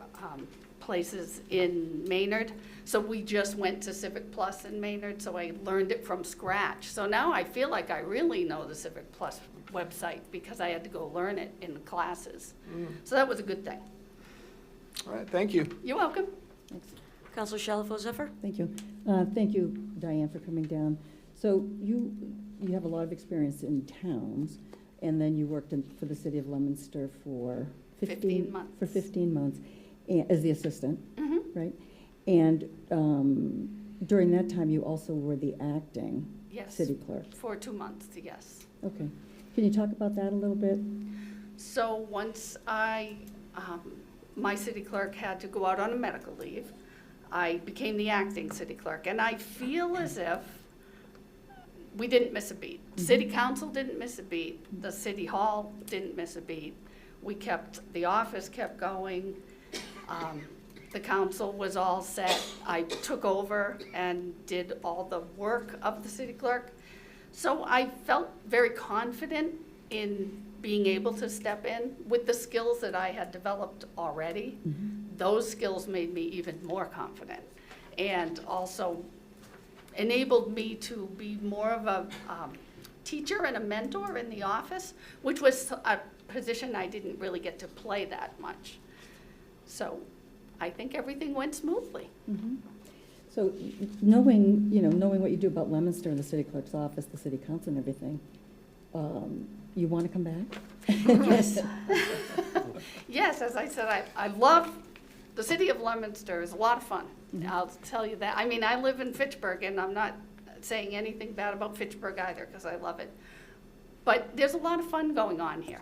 places in Maynard. So we just went to Civic Plus in Maynard, so I learned it from scratch. So now I feel like I really know the Civic Plus website because I had to go learn it in the classes. So that was a good thing. All right, thank you. You're welcome. Thanks. Counselor Shalfo-Zephyr? Thank you. Thank you, Diane, for coming down. So you have a lot of experience in towns, and then you worked for the city of Leominster for 15 months. For 15 months as the assistant, right? And during that time, you also were the acting Yes. city clerk. For 2 months, yes. Okay. Can you talk about that a little bit? So once my city clerk had to go out on a medical leave, I became the acting city clerk. And I feel as if we didn't miss a beat. City council didn't miss a beat. The city hall didn't miss a beat. The office kept going. The council was all set. I took over and did all the work of the city clerk. So I felt very confident in being able to step in with the skills that I had developed already. Those skills made me even more confident and also enabled me to be more of a teacher and a mentor in the office, which was a position I didn't really get to play that much. So I think everything went smoothly. So knowing what you do about Leominster and the city clerk's office, the city council and everything, you want to come back? Yes. Yes, as I said, I love, the city of Leominster is a lot of fun. I'll tell you that. I mean, I live in Fitchburg, and I'm not saying anything bad about Fitchburg either, because I love it. But there's a lot of fun going on here.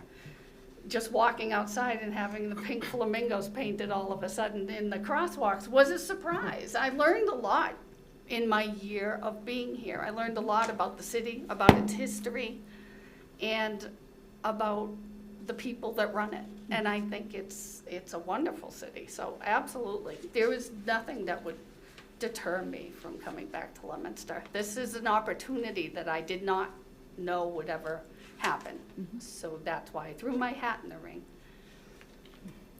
Just walking outside and having the pink flamingos painted all of a sudden in the crosswalks was a surprise. I learned a lot in my year of being here. I learned a lot about the city, about its history, and about the people that run it. And I think it's a wonderful city. So absolutely, there is nothing that would deter me from coming back to Leominster. This is an opportunity that I did not know would ever happen. So that's why I threw my hat in the ring.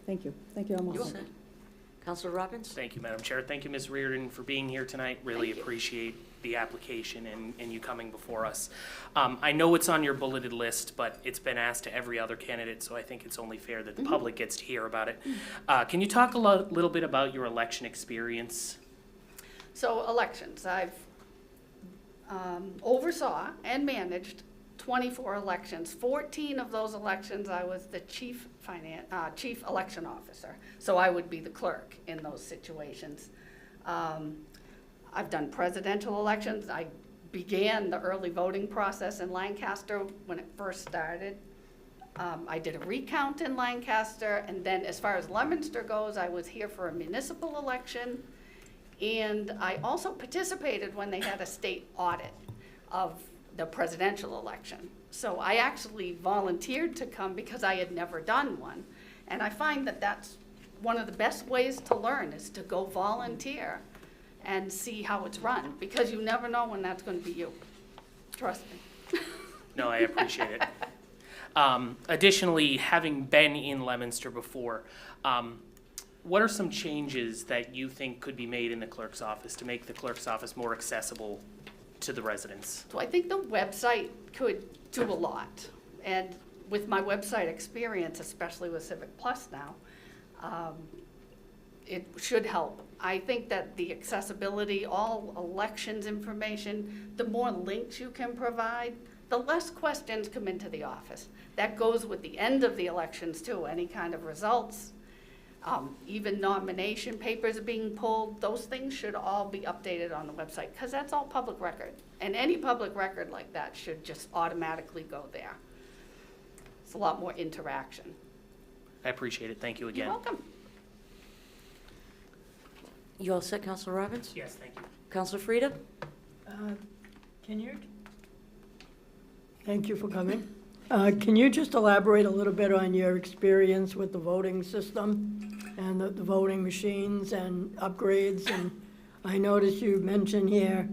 Thank you. Thank you, You almost. all set? Counselor Robbins? Thank you, Madam Chair. Thank you, Ms. Reardon, for being here tonight. Really appreciate the application and you coming before us. I know it's on your bulleted list, but it's been asked to every other candidate, so I think it's only fair that the public gets to hear about it. Can you talk a little bit about your election experience? So elections, I've oversaw and managed 24 elections. 14 of those elections, I was the chief election officer. So I would be the clerk in those situations. I've done presidential elections. I began the early voting process in Lancaster when it first started. I did a recount in Lancaster, and then as far as Leominster goes, I was here for a municipal election, and I also participated when they had a state audit of the presidential election. So I actually volunteered to come because I had never done one. And I find that that's one of the best ways to learn is to go volunteer and see how it's run, because you never know when that's going to be you. Trust me. No, I appreciate it. Additionally, having been in Leominster before, what are some changes that you think could be made in the clerk's office to make the clerk's office more accessible to the residents? So I think the website could do a lot. And with my website experience, especially with Civic Plus now, it should help. I think that the accessibility, all elections information, the more links you can provide, the less questions come into the office. That goes with the end of the elections too, any kind of results. Even nomination papers are being pulled. Those things should all be updated on the website because that's all public record. And any public record like that should just automatically go there. It's a lot more interaction. I appreciate it. Thank you again. You're welcome. You all set, Counselor Robbins? Yes, thank you. Counselor Frida? Can you, thank you for coming. Can you just elaborate a little bit on your experience with the voting system and the voting machines and upgrades? And I noticed you mentioned here,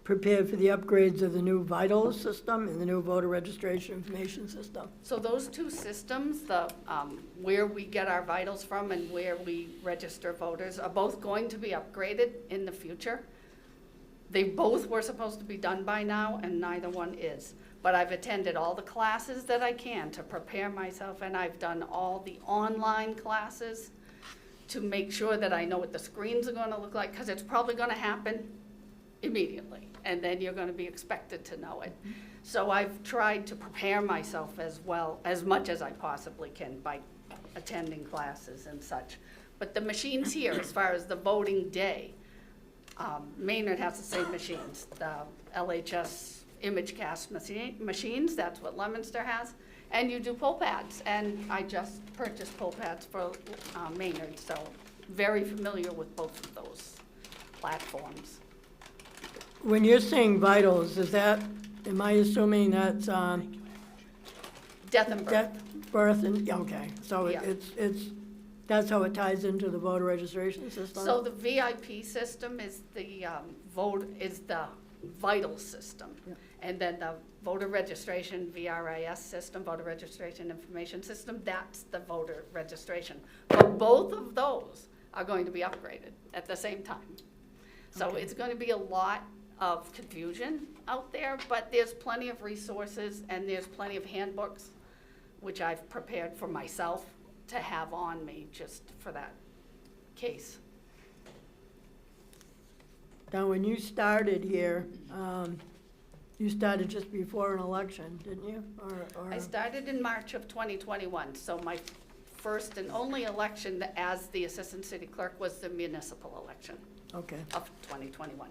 prepared for the upgrades of the new vital system and the new voter registration information system. So those two systems, the, where we get our vitals from and where we register voters, are both going to be upgraded in the future. They both were supposed to be done by now, and neither one is. But I've attended all the classes that I can to prepare myself, and I've done all the online classes to make sure that I know what the screens are gonna look like, because it's probably gonna happen immediately, and then you're gonna be expected to know it. So I've tried to prepare myself as well, as much as I possibly can by attending classes and such. But the machines here, as far as the voting day, Maynard has the same machines, the LHS ImageCast machines, that's what Leominster has. And you do poll pads, and I just purchased poll pads for Maynard, so very familiar with both of those platforms. When you're saying vitals, is that, am I assuming that's Death and birth. death, birth, and, okay, so Yeah. it's, that's how it ties into the voter registration system? So the VIP system is the the vital system. Yeah. And then the voter registration, VRIS system, voter registration information system, that's the voter registration. But both of those are going to be upgraded at the same time. So Okay. it's going to be a lot of confusion out there, but there's plenty of resources and there's plenty of handbooks, which I've prepared for myself to have on me just for that case. Now, when you started here, you started just before an election, didn't you? Or I started in March of 2021, so my first and only election as the Assistant City Clerk was the municipal election Okay. of 2021.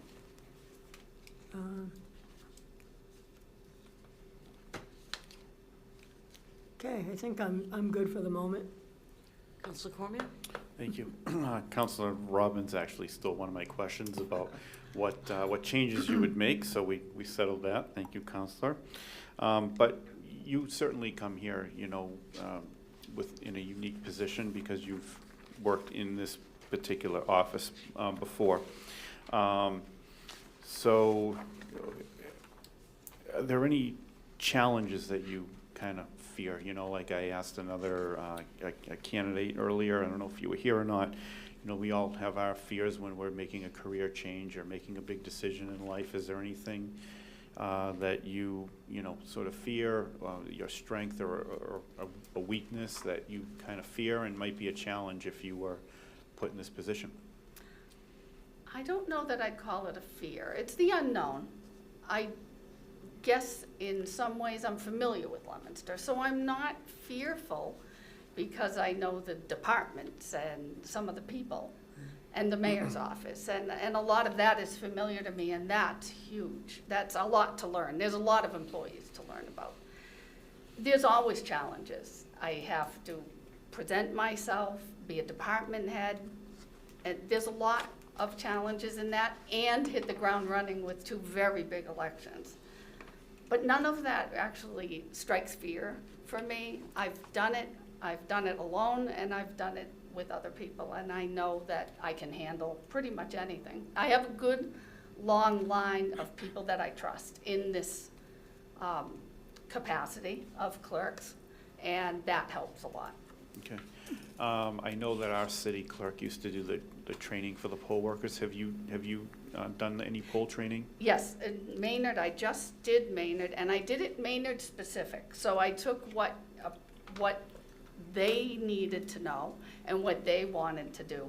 Okay, I think I'm good for the moment. Counselor Cormier? Thank you. Councilor Robbins actually stole one of my questions about what changes you would make, so we settled that. Thank you, Councilor. But you certainly come here, in a unique position because you've worked in this particular office before. So are there any challenges that you kind of fear? Like I asked another a candidate earlier, I don't know if you were here or not, we all have our fears when we're making a career change or making a big decision in life. Is there anything that you sort of fear, your strength or a weakness that you kind of fear and might be a challenge if you were put in this position? I don't know that I'd call it a fear. It's the unknown. I guess in some ways I'm familiar with Leominster, so I'm not fearful because I know the departments and some of the people and the mayor's office, and a lot of that is familiar to me, and that's huge. That's a lot to learn. There's a lot of employees to learn about. There's always challenges. I have to present myself, be a department head, and there's a lot of challenges in that, and hit the ground running with 2 very big elections. But none of that actually strikes fear for me. I've done it alone, and I've done it with other people, and I know that I can handle pretty much anything. I have a good, long line of people that I trust in this capacity of clerks, and that helps a lot. Okay. I know that our city clerk used to do the training for the poll workers. Have you done any poll training? Yes, in Maynard, I just did Maynard, and I did it Maynard specific. So I took what they needed to know and what they wanted to do,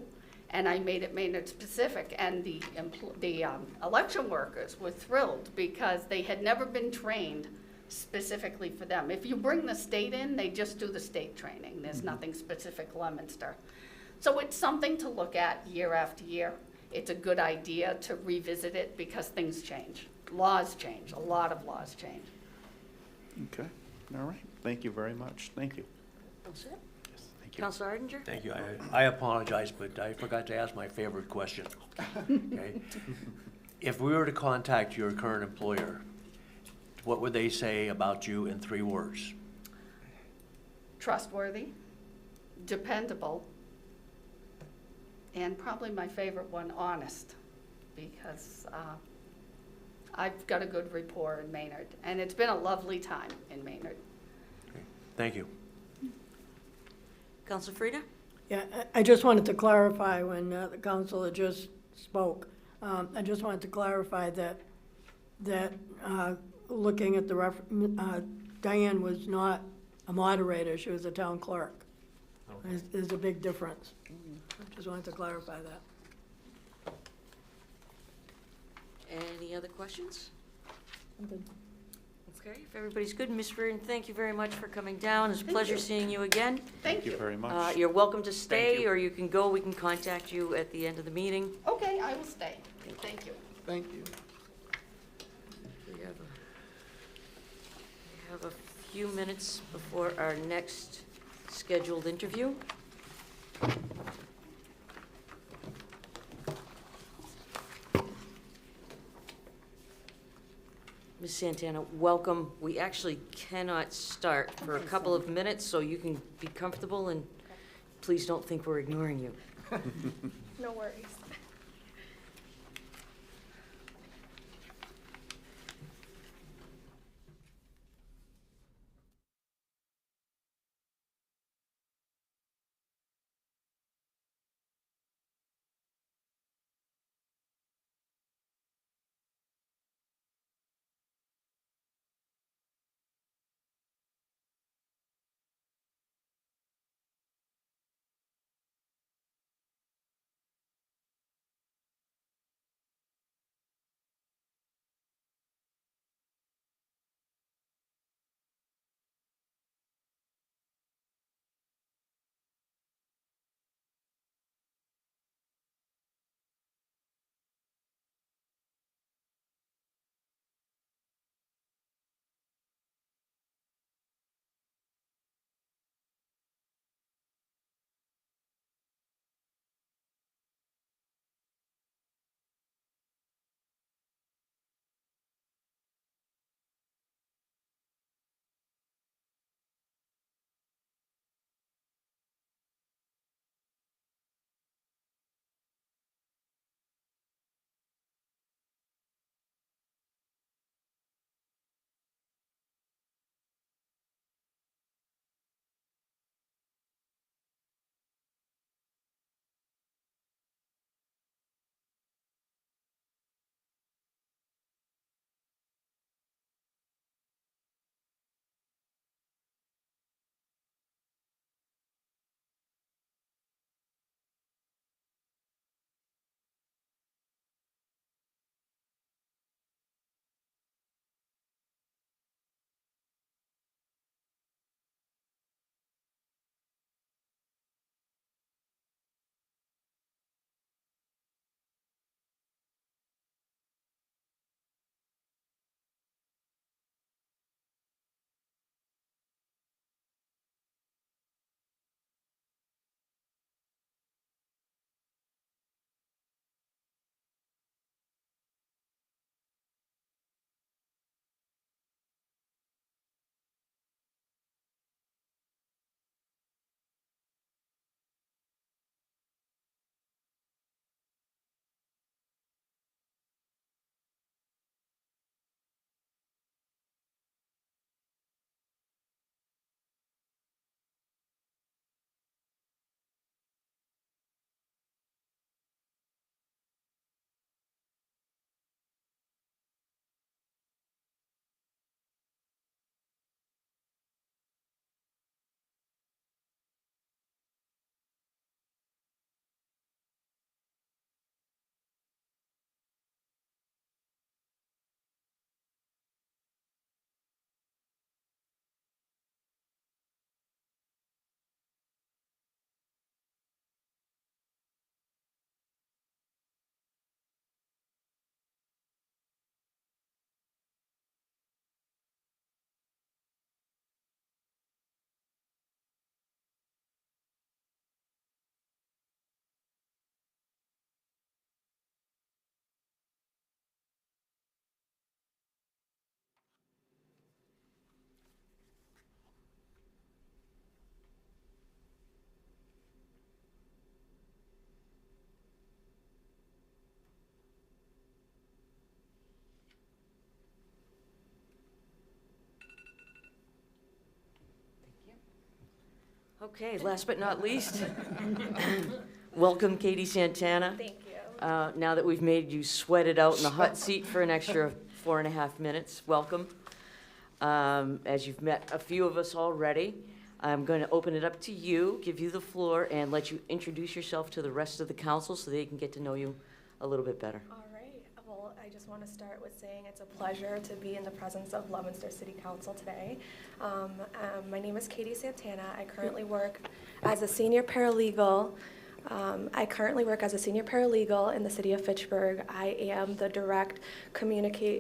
and I made it Maynard specific. And the election workers were thrilled because they had never been trained specifically for them. If you bring the state in, they just do the state training. There's nothing specific Leominster. So it's something to look at year after year. It's a good idea to revisit it because things change. Laws change. A lot of laws change. Okay. All right. Thank you very much. Thank you. All set? Yes, thank Counselor Arndinger? Thank you. I apologize, but I forgot to ask my favorite question. Okay? If we were to contact your current employer, what would they say about you in 3 words? Trustworthy, dependable, and probably my favorite one, honest, because I've got a good rapport in Maynard, and it's been a lovely time in Maynard. Okay. Thank you. Counselor Frida? Yeah, I just wanted to clarify when the counselor just spoke. I just wanted to clarify that looking at the Diane was not a moderator, she was a town clerk. There's a big difference. I just wanted to clarify that. Any other questions? I'm good. Okay, if everybody's good, Ms. Reardon, thank you very much for coming down. It's a pleasure seeing you again. Thank you. very much. You're welcome to Thank stay, you. or you can go. We can contact you at the end of the meeting. Okay, I will stay. Thank you. Thank you. We have a few minutes before our next scheduled interview. Ms. Santana, welcome. We actually cannot start for a couple of minutes, so you can be comfortable, and please don't think we're ignoring you. No worries. Okay, last but not least, welcome Katie Santana. Thank you. Now that we've made you sweat it out in the hot seat for an extra 4.5 minutes, welcome. As you've met a few of us already, I'm going to open it up to you, give you the floor, and let you introduce yourself to the rest of the council so they can get to know you a little bit better. All right. Well, I just want to start with saying it's a pleasure to be in the presence of Leominster City Council today. My name is Katie Santana. I currently work as a senior paralegal. I in the city of Fitchburg. I am the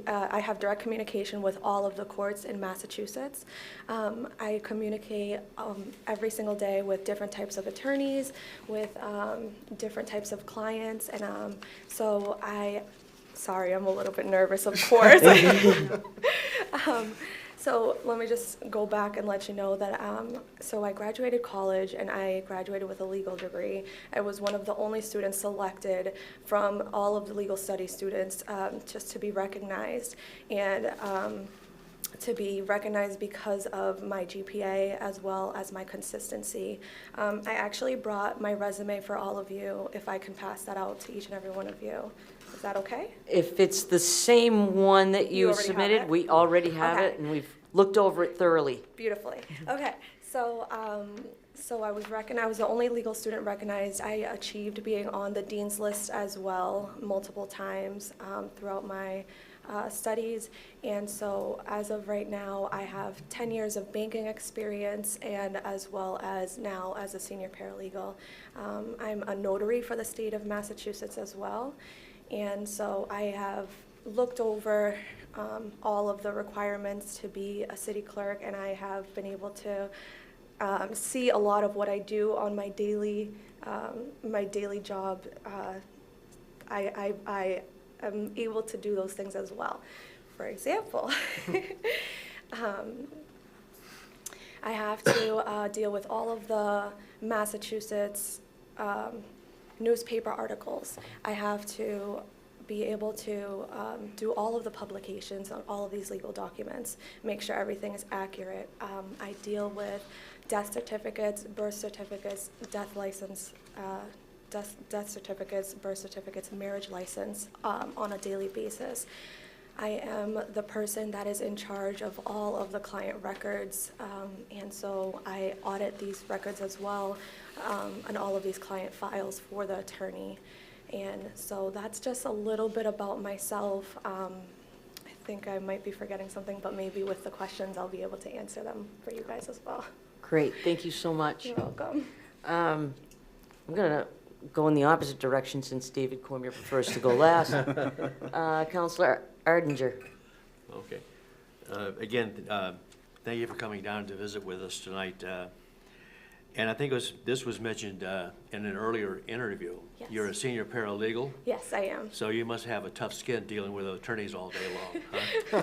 I have direct communication with all of the courts in Massachusetts. I communicate every single day with different types of attorneys, with different types of clients, and sorry, I'm a little bit nervous, of course. So let me just go back and let you know that, so I graduated college and I graduated with a legal degree. I was one of the only students selected from all of the legal studies students just to be recognized. And to be recognized because of my GPA as well as my consistency. I actually brought my resume for all of you, if I can pass that out to each and every one of you. Is that okay? If it's the same one that you already have submitted, it? we already have Okay. it, and we've looked over it thoroughly. Beautifully. Okay, so I was the only legal student recognized. I achieved being on the dean's list as well multiple times throughout my studies, and so as of right now, I have 10 years of banking experience, and as well as now as a senior paralegal. I'm a notary for the state of Massachusetts as well, and so I have looked over all of the requirements to be a city clerk, and I have been able to see a lot of what I do on my daily job. I am able to do those things as well. For example, I have to deal with all of the Massachusetts newspaper articles. I have to be able to do all of the publications on all of these legal documents, make sure everything is accurate. I deal with death certificates, birth certificates, death license, death certificates, birth certificates, marriage license on a daily basis. I am the person that is in charge of all of the client records, and so I audit these records as well, and all of these client files for the attorney. And so that's just a little bit about myself. I think I might be forgetting something, but maybe with the questions I'll be able to answer them for you guys as well. Great, thank you so much. You're welcome. I'm going to go in the opposite direction since David Cormier prefers to go last. Councilor Ardinger. Okay. Again, thank you for coming down to visit with us tonight. And I think this was mentioned in an earlier interview. Yes. You're a senior paralegal, Yes, I am. so you must have a tough skin dealing with attorneys all day long, huh?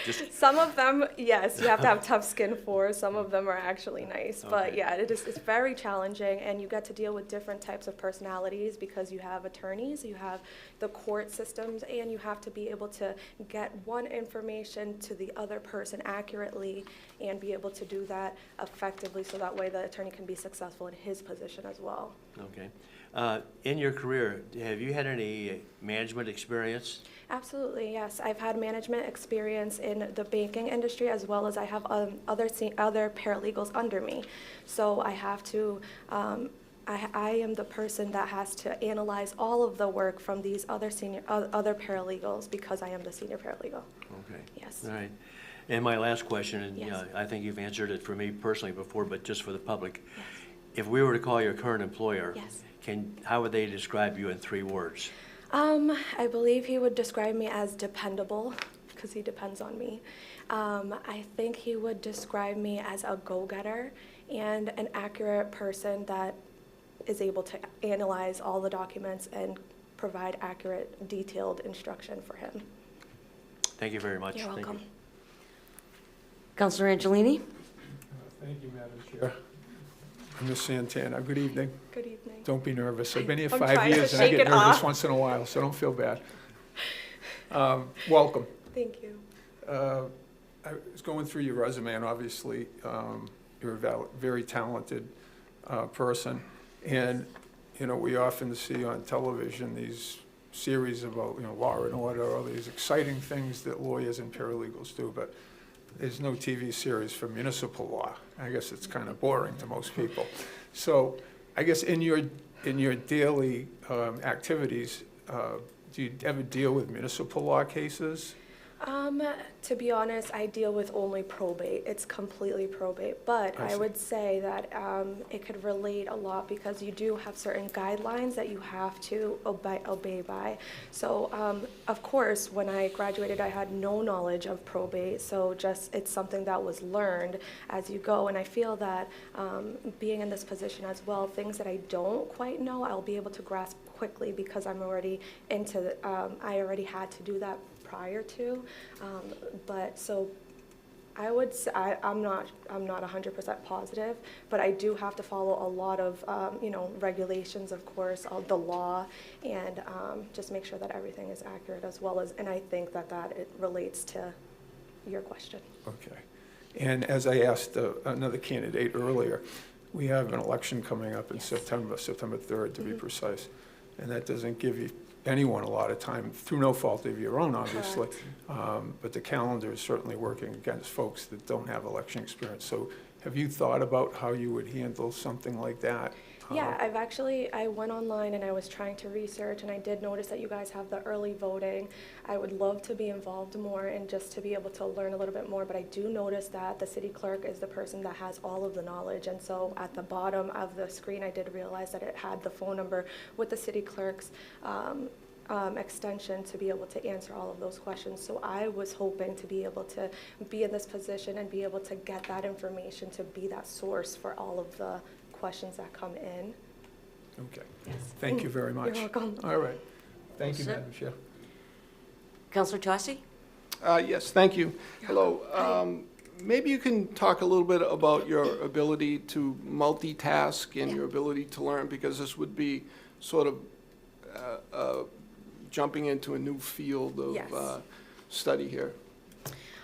Just, Some of them, yes, you have to have tough skin for. Some of them are actually nice. But Okay. yeah, it's very challenging, and you get to deal with different types of personalities because you have attorneys, you have the court systems, and you have to be able to get one information to the other person accurately and be able to do that effectively so that way the attorney can be successful in his position as well. okay. In your career, have you had any management experience? Absolutely, yes. I've had management experience in the banking industry as well as I have other paralegals under me. So I have to, I am the person that has to analyze all of the work from these other paralegals because I am the senior paralegal. Okay. Yes. All right. And my last question, and Yes. I think you've answered it for me personally before, but just for the public. Yes. If we were to call your current employer, Yes. how would they describe you in 3 words? I believe he would describe me as dependable because he depends on me. I think he would describe me as a go-getter and an accurate person that is able to analyze all the documents and provide accurate, detailed instruction for him. Thank you very much. You're Thank you. welcome. Councilor Angelini? Thank you, Madam Chair. Ms. Santana, good evening. Good evening. Don't be nervous. I've been here I'm 5 trying to years and I shake get it nervous off. once in a while, so don't feel bad. Welcome. Thank you. I was going through your resume, and obviously, you're a very talented person. And, you know, we often see on television these series about, you know, law and order, all these exciting things that lawyers and paralegals do, but there's no TV series for municipal law. I guess it's kind of boring to most people. So I guess in your daily activities, do you ever deal with municipal law cases? To be honest, I deal with only probate. It's completely probate. But I I see. would say that it could relate a lot because you do have certain guidelines that you have to obey by. So, of course, when I graduated, I had no knowledge of probate. So just it's something that was learned as you go. And I feel that being in this position as well, things that I don't quite know, I'll be able to grasp quickly because I'm already into I already had to do that prior to, but so I would say I'm not 100% positive, but I do have to follow a lot of you know, regulations, of course, of the law, and just make sure that everything is accurate as well as, and I think that it relates to your question. Okay. And as I asked another candidate earlier, we have an election coming up in September 3rd to be precise, and that doesn't give you anyone a lot of time, through no fault of your own, obviously. But the calendar is certainly working against folks that don't have election experience. So have you thought about how you would handle something like that? Yeah, I went online and I was trying to research, and I did notice that you guys have the early voting. I would love to be involved more and just to be able to learn a little bit more, but I do notice that the city clerk is the person that has all of the knowledge, and so at the bottom of the screen I did realize that it had the phone number with the city clerk's extension to be able to answer all of those questions. So I was hoping to be able to be in this position and be able to get that information, to be that source for all of the questions that come in. Okay. Yes. Thank you very much. You're welcome. All right. Thank you, Sir. Madam Chair. Counselor Tossi? Yes, thank you. Hello. Maybe you can talk a little bit about your ability to multitask and your ability to learn, because this would be sort of jumping into a new field of Yes. study here.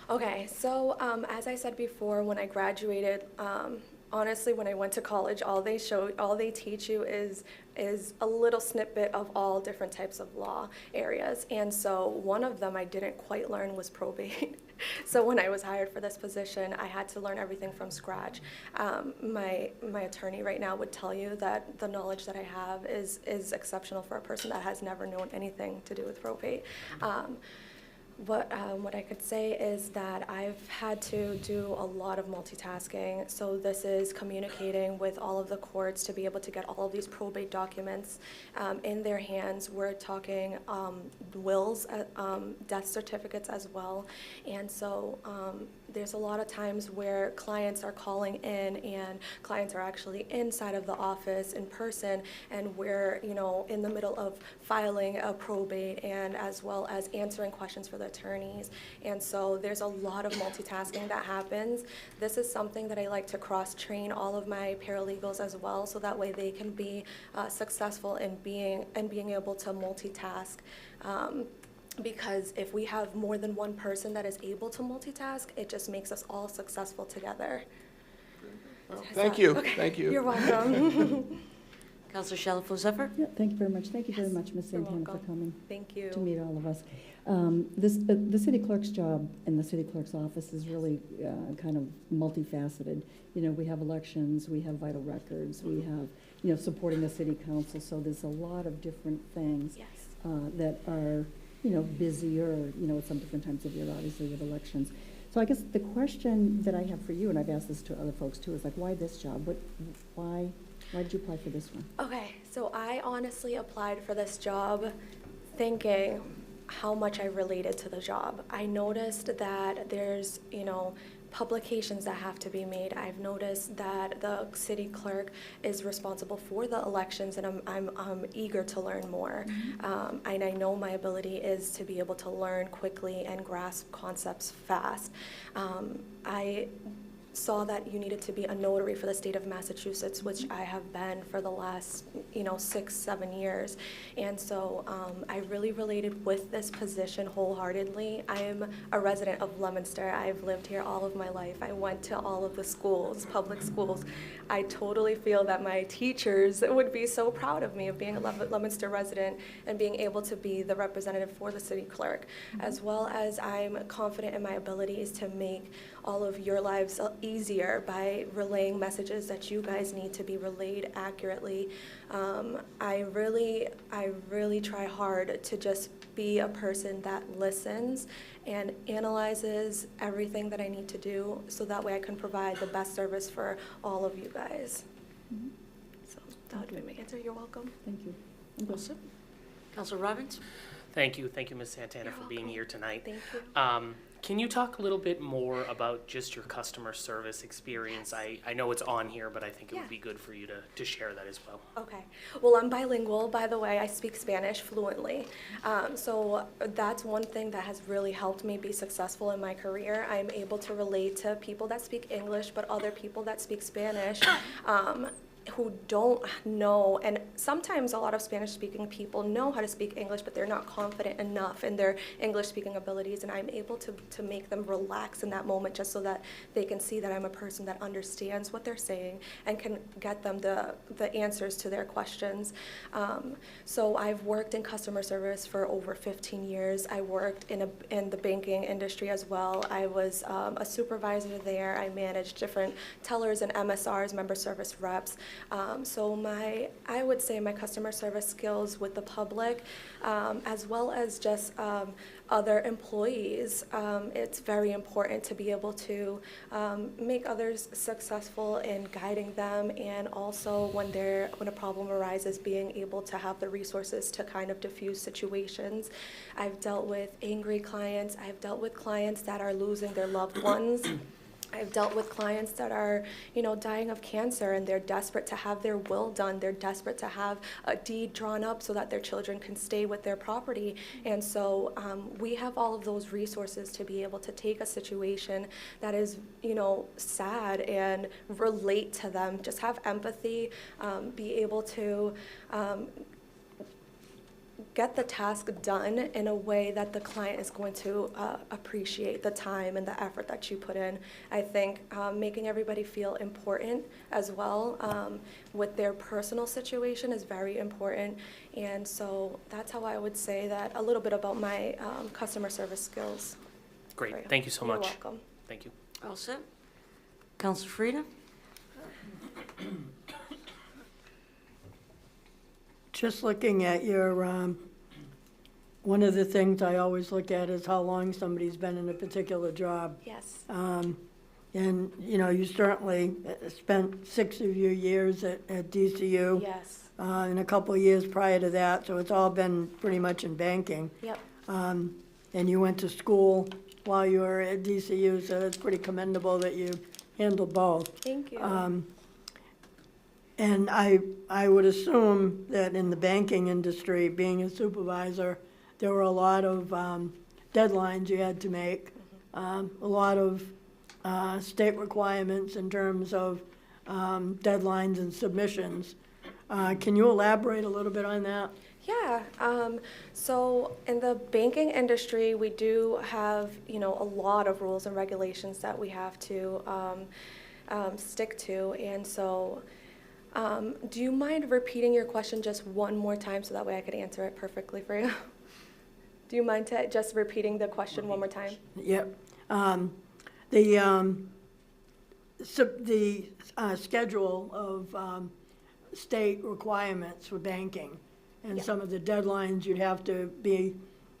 Okay, so as I said before, when I graduated, honestly, when I went to college, all they teach you is a little snippet of all different types of law areas. And so one of them I didn't quite learn was probate. So when I was hired for this position, I had to learn everything from scratch. My attorney right now would tell you that the knowledge that I have is exceptional for a person that has never known anything to do with probate. What I could say is that I've had to do a lot of multitasking. So this is communicating with all of the courts to be able to get all of these probate documents in their hands. We're talking wills, death certificates as well. And so there's a lot of times where clients are calling in and clients are actually inside of the office in person, and we're, you know, in the middle of filing a probate and as well as answering questions for the attorneys. And so there's a lot of multitasking that happens. This is something that I like to cross-train all of my paralegals as well, so that way they can be successful in being able to multitask. Because if we have more than one person that is able to multitask, it just makes us all successful together. Well, thank you. Okay. Thank you. You're welcome. Counselor Shalfo-Zephyr? Yeah, thank you very much. Thank you very much, Ms. You're Santana, for welcome. coming Thank you. to meet all of us. The city clerk's job and the city clerk's office is really kind of multifaceted. You know, we have elections, we have vital records, we have, you know, supporting the city council. So there's a lot of different things Yes. that are, you know, busier, you know, at some different times of year, obviously, with elections. So I guess the question that I have for you, and I've asked this to other folks too, is like, why this job? Why did you apply for this one? Okay, so I honestly applied for this job thinking how much I related to the job. I noticed that there's, you know, publications that have to be made. I've noticed that the city clerk is responsible for the elections, and I'm eager to learn more. And I know my ability is to be able to learn quickly and grasp concepts fast. saw that you needed to be a notary for the state of Massachusetts, which I have been for the last, 6, 7 years. And so I really related with this position wholeheartedly. I am a resident of Leominster. I've lived here all of my life. I went to all of the schools, public schools. I totally feel that my teachers would be so proud of me of being a Leominster resident and being able to be the representative for the city clerk, as well as I'm confident in my abilities to make all of your lives easier by relaying messages that you guys need to be relayed accurately. I really try hard to just be a person that listens and analyzes everything that I need to do so that way I can provide the best service for all of you guys. Mhm. So that would be my answer. You're welcome. Thank you. I'm good. Counselor Robbins? Thank you, Ms. Santana, for being here tonight. Thank you. Can you talk a little bit more about just your customer service experience? I know it's on here, but I think it would be good for you to share that as well. Okay. Well, I'm bilingual, by the way. I speak Spanish fluently. So that's one thing that has really helped me be successful in my career. I'm able to relate to people that speak English, but other people that speak Spanish. Who don't know, and sometimes a lot of Spanish-speaking people know how to speak English, but they're not confident enough in their English-speaking abilities, and I'm able to make them relax in that moment just so that they can see that I'm a person that understands what they're saying and can get them the answers to their questions. So I've worked in customer service for over 15 years. I worked in the banking industry as well. I was a supervisor there. I managed different tellers and MSRs, member service reps. So I would say my customer service skills with the public, as well as just other employees, it's very important to be able to make others successful in guiding them, and also when a problem arises, being able to have the resources to kind of diffuse situations. I've dealt with angry clients. I've dealt with clients that are losing their loved ones. I've dealt with clients that are, dying of cancer, and they're desperate to have their will done. They're desperate to have a deed drawn up so that their children can stay with their property. And so we have all of those resources to be able to take a situation that is, sad and relate to them. Just have empathy, be able to get the task done in a way that the client is going to appreciate the time and the effort that you put in. I think making everybody feel important as well with their personal situation is very important. And so that's how I would say that a little bit about my customer service skills. Great. Thank you so much. You're welcome. Thank you. All set. Counselor Frida? Just looking at your, one of the things I always look at is how long somebody's been in a particular job. Yes. And, you certainly spent 6 of your years at DCU. Yes. And a couple of years prior to that, so it's all been pretty much in banking. Yep. And you went to school while you were at DCU, so it's pretty commendable that you handled both. Thank you. And I would assume that in the banking industry, being a supervisor, there were a lot of deadlines you had to make, a lot of state requirements in terms of deadlines and submissions. Can you elaborate a little bit on that? Yeah, so in the banking industry, we do have, a lot of rules and regulations that we have to stick to, and so do you mind repeating your question just one more time so that way I could answer it perfectly for you? Do you mind just repeating the question one more time? Yep. The schedule of state requirements for banking and some of the deadlines you'd have to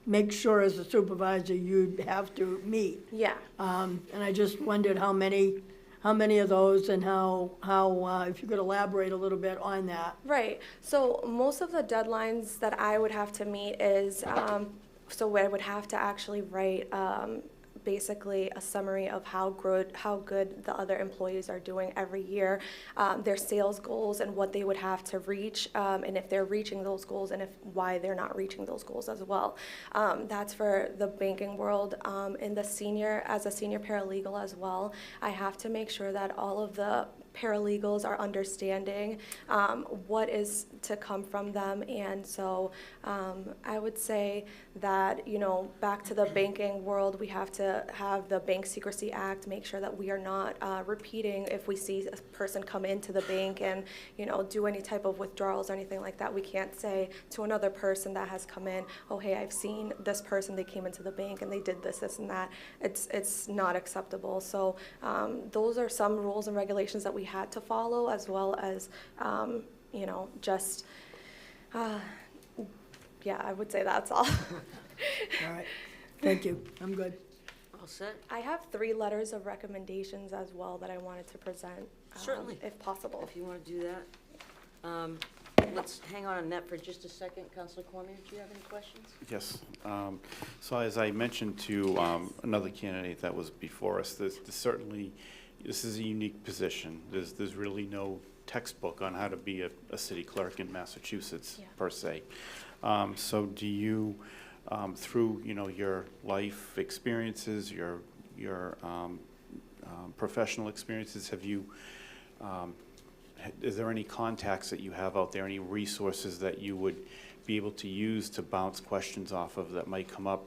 make sure as a supervisor you'd have to meet. Yeah. And I just wondered how many of those and how if you could elaborate a little bit on that. Right. So most of the deadlines that I would have to meet is, so I would have to actually write basically a summary of how good the other employees are doing every year, their sales goals and what they would have to reach, and if they're reaching those goals, and why they're not reaching those goals as well. That's for the banking world. As a senior paralegal as well, I have to make sure that all of the paralegals are understanding what is to come from them. And so I would say that, back to the banking world, we have to have the Bank Secrecy Act, make sure that we are not repeating if we see a person come into the bank and, do any type of withdrawals or anything like that. We can't say to another person that has come in, oh, hey, I've seen this person, they came into the bank and they did this, this, and that. It's not acceptable. So those are some rules and regulations that we had to follow, as well as, I would say that's all. All right, thank you, I'm good. All set? I have 3 letters of recommendations as well that I wanted to present, Certainly. if possible. If you want to do that. Let's hang on that for just a second. Councilor Cormier, do you have any questions? Yes. So as I mentioned to another candidate that was before us, this is a unique position. There's really no textbook on how to be a city clerk in Massachusetts, per se. So do you, through your life experiences, your professional experiences, have you? Is there any contacts that you have out there, any resources that you would be able to use to bounce questions off of that might come up,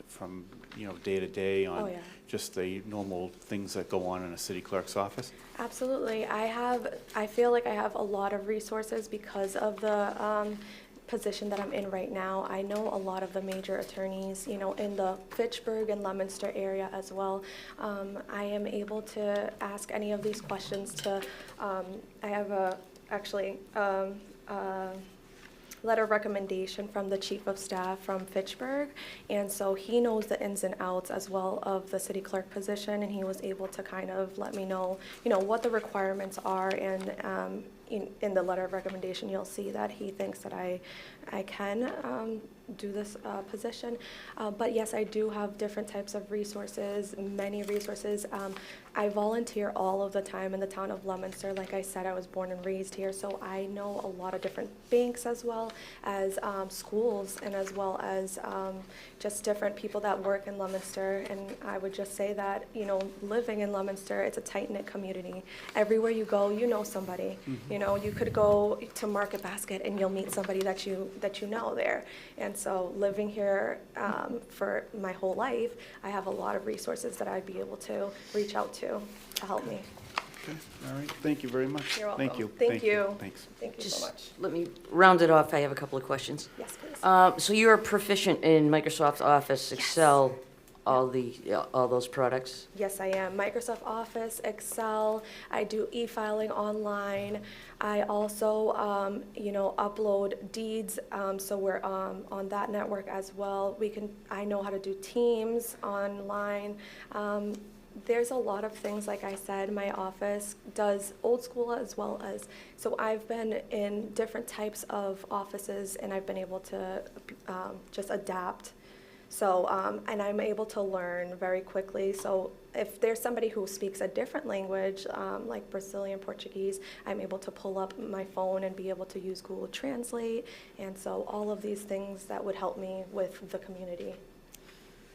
from day to day on just the normal things that go on in a city clerk's office? Absolutely. I feel like I have a lot of resources because of the position that I'm in right now. I know a lot of the major attorneys, in the Fitchburg and Leominster area as well. I am able to ask any of these questions to, I have actually letter of recommendation from the chief of staff from Fitchburg, and so he knows the ins and outs as well of the city clerk position, and he was able to kind of let me know, what the requirements are, and in the letter of recommendation, you'll see that he thinks that I can do this position. But yes, I do have different types of resources, many resources. I volunteer all of the time in the town of Leominster. Like I said, I was born and raised here, so I know a lot of different banks as well as schools, and as well as just different people that work in Leominster. And I would just say that, living in Leominster, it's a tight-knit community. Everywhere you go, you know somebody. Mm-hmm. You could go to Market Basket and you'll meet somebody that you know there. And so living here for my whole life, I have a lot of resources that I'd be able to reach out to help me. Okay, all right. Thank you very much. You're welcome. Thank you. Thank you. Thanks. Thank you so much. Let me round it off. I have a couple of questions. Yes, please. So you're proficient in Microsoft Office, Excel, all those products? Yes, I am. Microsoft Office, Excel. I do e-filing online. I also, upload deeds. So we're on that network as well. I know how to do Teams online. There's a lot of things, like I said, my office does old school as well as, so I've been in different types of offices and I've been able to just adapt. So, and I'm able to learn very quickly. So if there's somebody who speaks a different language, like Brazilian Portuguese, I'm able to pull up my phone and be able to use Google Translate. And so all of these things that would help me with the community.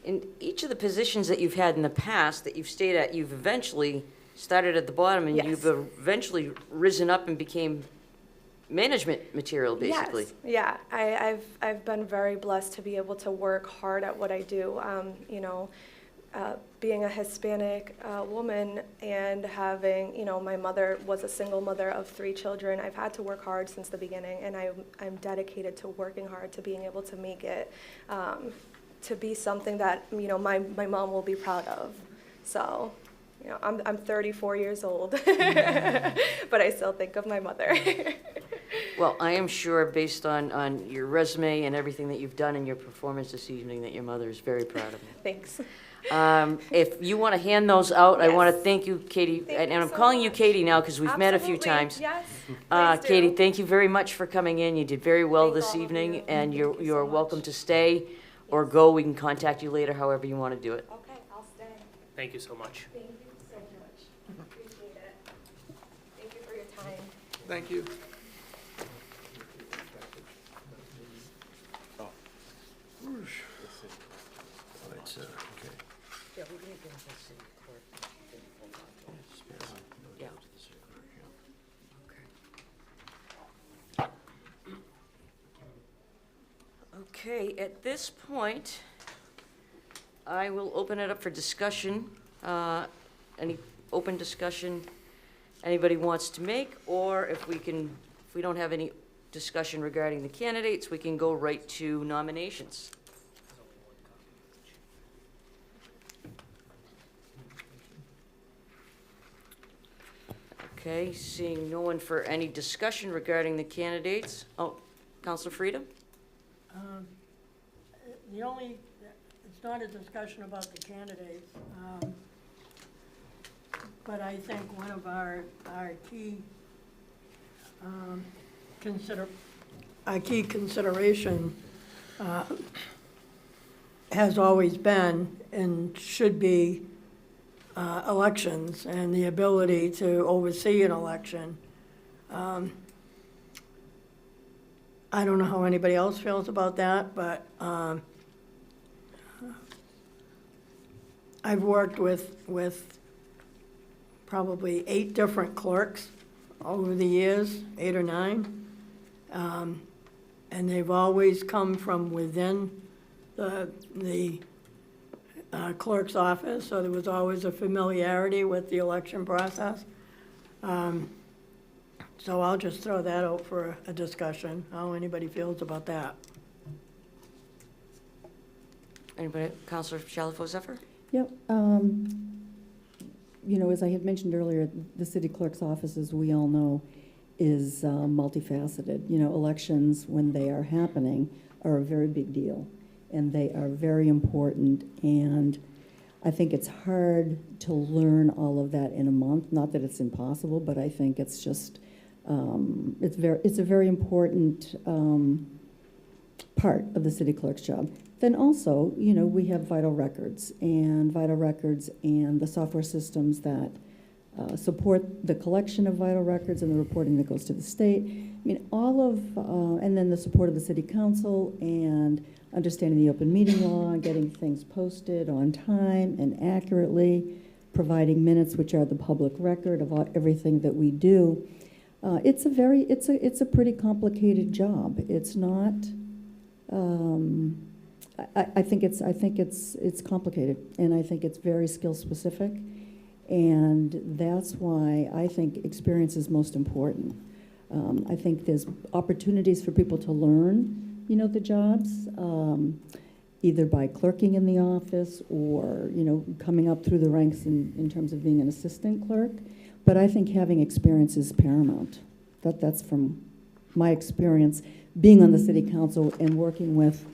In each of the positions that you've had in the past that you've stayed at, you've eventually started at the bottom and you've eventually risen up and became management material, basically. Yes. Yeah, I've been very blessed to be able to work hard at what I do. Being a Hispanic woman and having, my mother was a single mother of 3 children, I've had to work hard since the beginning, and I'm dedicated to working hard to being able to make it to be something that, my mom will be proud of. So, I'm 34 years old, but I still think of my mother. Well, I am sure, based on your resume and everything that you've done in your performance this evening, that your mother is very proud of you. Thanks. If you want to hand those out, Yes. I want to thank you, Katie. Thank you I'm so calling you much. Katie now because we've met a few Absolutely. times. Yes, please do. Katie, thank you very much for coming in. You did very well Thank this all of evening, you. and Thank you so you're much. welcome to stay or go. We can contact you later, however you want to do it. Okay. Thank you so much. Thank you so much. Appreciate it. Thank you for your time. Thank you. Yeah, we're gonna give the city clerk the full document. Yeah. Okay, at this point, I will open it up for discussion. Any open discussion anybody wants to make, or if we don't have any discussion regarding the candidates, we can go right to nominations. Okay, seeing no one for any discussion regarding the candidates. Oh, Counselor Frida? The only, it's not a discussion about the candidates, but I think one of our key consideration has always been and should be elections and the ability to oversee an election. I don't know how anybody else feels about that, but I've worked with probably 8 different clerks over the years, 8 or 9. And they've always come from within the clerk's office, so there was always a familiarity with the election process. So I'll just throw that out for a discussion, how anybody feels about that. Anybody? Counselor Shalfo-Zephyr? Yep. You know, as I had mentioned earlier, the city clerk's office, as we all know, is multifaceted. You know, elections, when they are happening, are a very big deal, and they are very important, and I think it's hard to learn all of that in a month. Not that it's impossible, but I think it's just, it's a very important part of the city clerk's job. Then also, you know, we have vital records and the software systems that support the collection of vital records and the reporting that goes to the state. I mean, all of, and then the support of the city council and understanding the open meeting law, getting things posted on time and accurately, providing minutes, which are the public record of everything that we do. It's a pretty complicated job. It's not. I think it's complicated, and I think it's very skill specific, and that's why I think experience is most important. I think there's opportunities for people to learn, you know, the jobs, either by clerking in the office or, you know, coming up through the ranks in terms of being an assistant clerk. But I think having experience is paramount. That's from my experience being on the city council and working with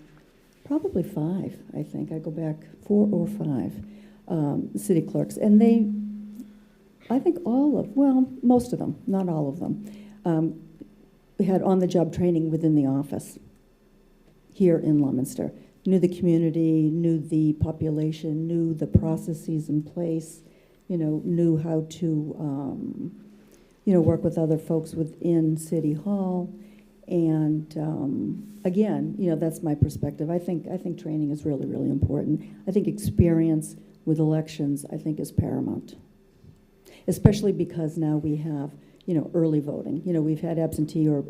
probably 5, I think. I go back 4 or 5 city clerks. And they, I think most of them, not all of them, we had on-the-job training within the office here in Leominster. Knew the community, knew the population, knew the processes in place, you know, knew how to, you know, work with other folks within City Hall. And again, you know, that's my perspective. I think training is really, really important. I think experience with elections, I think, is paramount, especially because now we have, you know, early voting. You know, we've had absentee or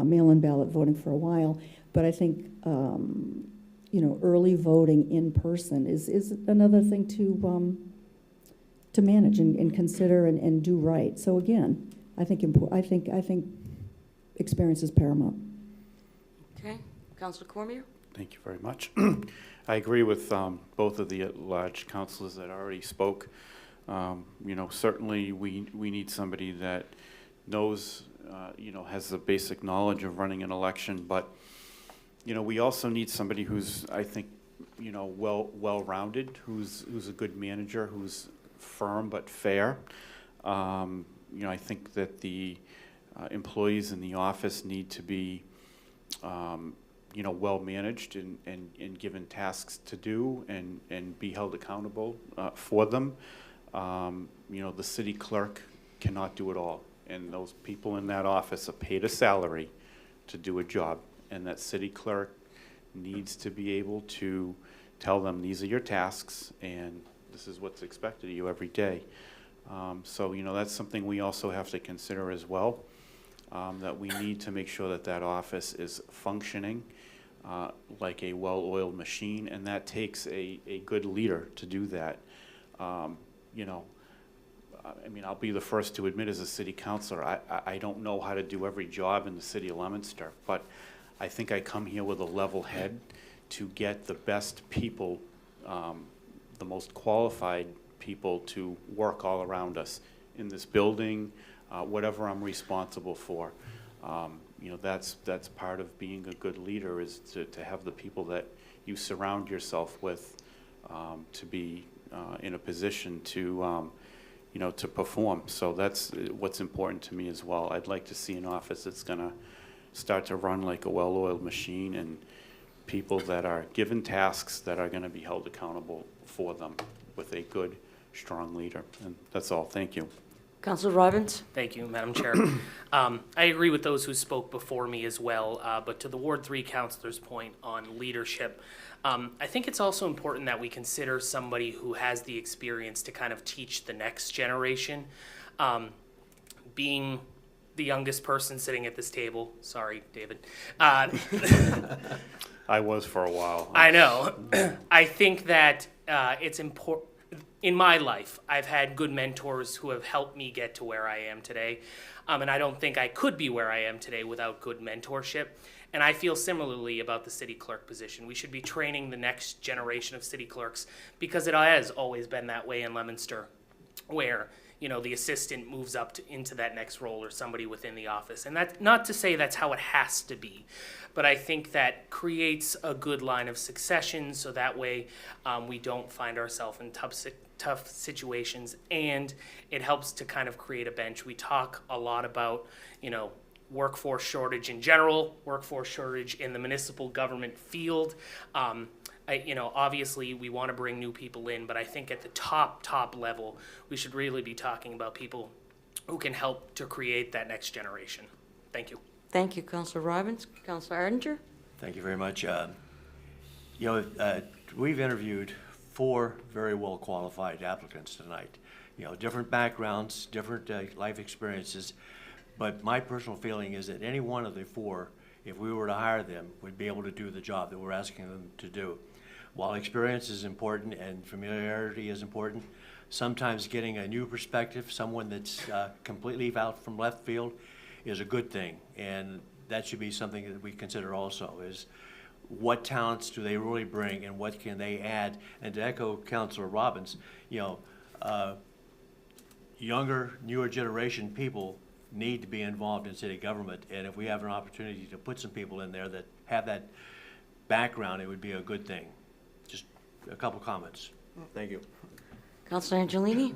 mail-in ballot voting for a while, but I think, you know, early voting in person is another thing to manage and consider and do right. So again, I think experience is paramount. Okay, Councilor Cormier? Thank you very much. I agree with both of the at-large councilors that already spoke. You know, certainly we need somebody that knows, you know, has the basic knowledge of running an election, but, you know, we also need somebody who's, I think, you know, well-rounded, who's a good manager, who's firm but fair. You know, I think that the employees in the office need to be, you well-managed and given tasks to do and be held accountable for them. The city clerk cannot do it all. And those people in that office are paid a salary to do a job. And that city clerk needs to be able to tell them, these are your tasks, and this is what's expected of you every day. So that's something we also have to consider as well, that we need to make sure that that office is functioning like a well-oiled machine, and that takes a good leader to do that. I'll be the first to admit, as a city councilor, I don't know how to do every job in the city of Leominster, but I think I come here with a level head to get the best people, the most qualified people to work all around us in this building, whatever I'm responsible for. That's part of being a good leader, is to have the people that you surround yourself with to be in a position to to perform. So that's what's important to me as well. I'd like to see an office that's going to start to run like a well-oiled machine, and people that are given tasks that are going to be held accountable for them with a good, strong leader. And that's all. Thank you. Councilor Robbins? Thank you, Madam Chair. I agree with those who spoke before me as well, but to the Ward 3 councilor's point on leadership, I think it's also important that we consider somebody who has the experience to kind of teach the next generation. Being the youngest person sitting at this table, sorry, David. I was for a while. I know. I think that it's important. In my life, I've had good mentors who have helped me get to where I am today. And I don't think I could be where I am today without good mentorship. And I feel similarly about the city clerk position. We should be training the next generation of city clerks, because it has always been that way in Leominster, where the assistant moves up into that next role, or somebody within the office. And that's not to say that's how it has to be, but I think that creates a good line of succession, so that way we don't find ourselves in tough situations, and it helps to kind of create a bench. We talk a lot about, workforce shortage in general, workforce shortage in the municipal government field. Obviously we want to bring new people in, but I think at the top level, we should really be talking about people who can help to create that next generation. Thank you. Thank you, Councilor Robbins. Councilor Arndinger? Thank you very much. We've interviewed 4 very well qualified applicants tonight. Different backgrounds, different life experiences, but my personal feeling is that any one of the 4, if we were to hire them, would be able to do the job that we're asking them to do. While experience is important and familiarity is important, sometimes getting a new perspective, someone that's completely out from left field, is a good thing. And that should be something that we consider also, is what talents do they really bring and what can they add? And to echo Councilor Robbins, younger, newer generation people need to be involved in city government, and if we have an opportunity to put some people in there that have that background, it would be a good thing. Just a couple comments. Thank you. Councilor Angelini?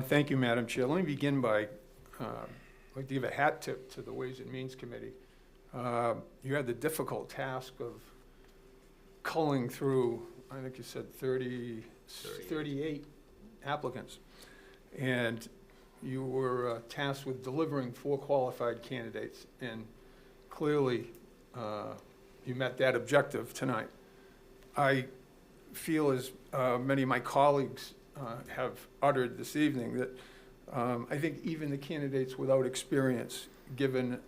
Thank you, Madam Chair. Let me begin by, I'd like to give a hat tip to the Ways and Means Committee. You had the difficult task of culling through, I think you said 38 applicants. And you were tasked with delivering 4 qualified candidates, and clearly you met that objective tonight. I feel, as many of my colleagues have uttered this evening, that I think even the candidates without experience, given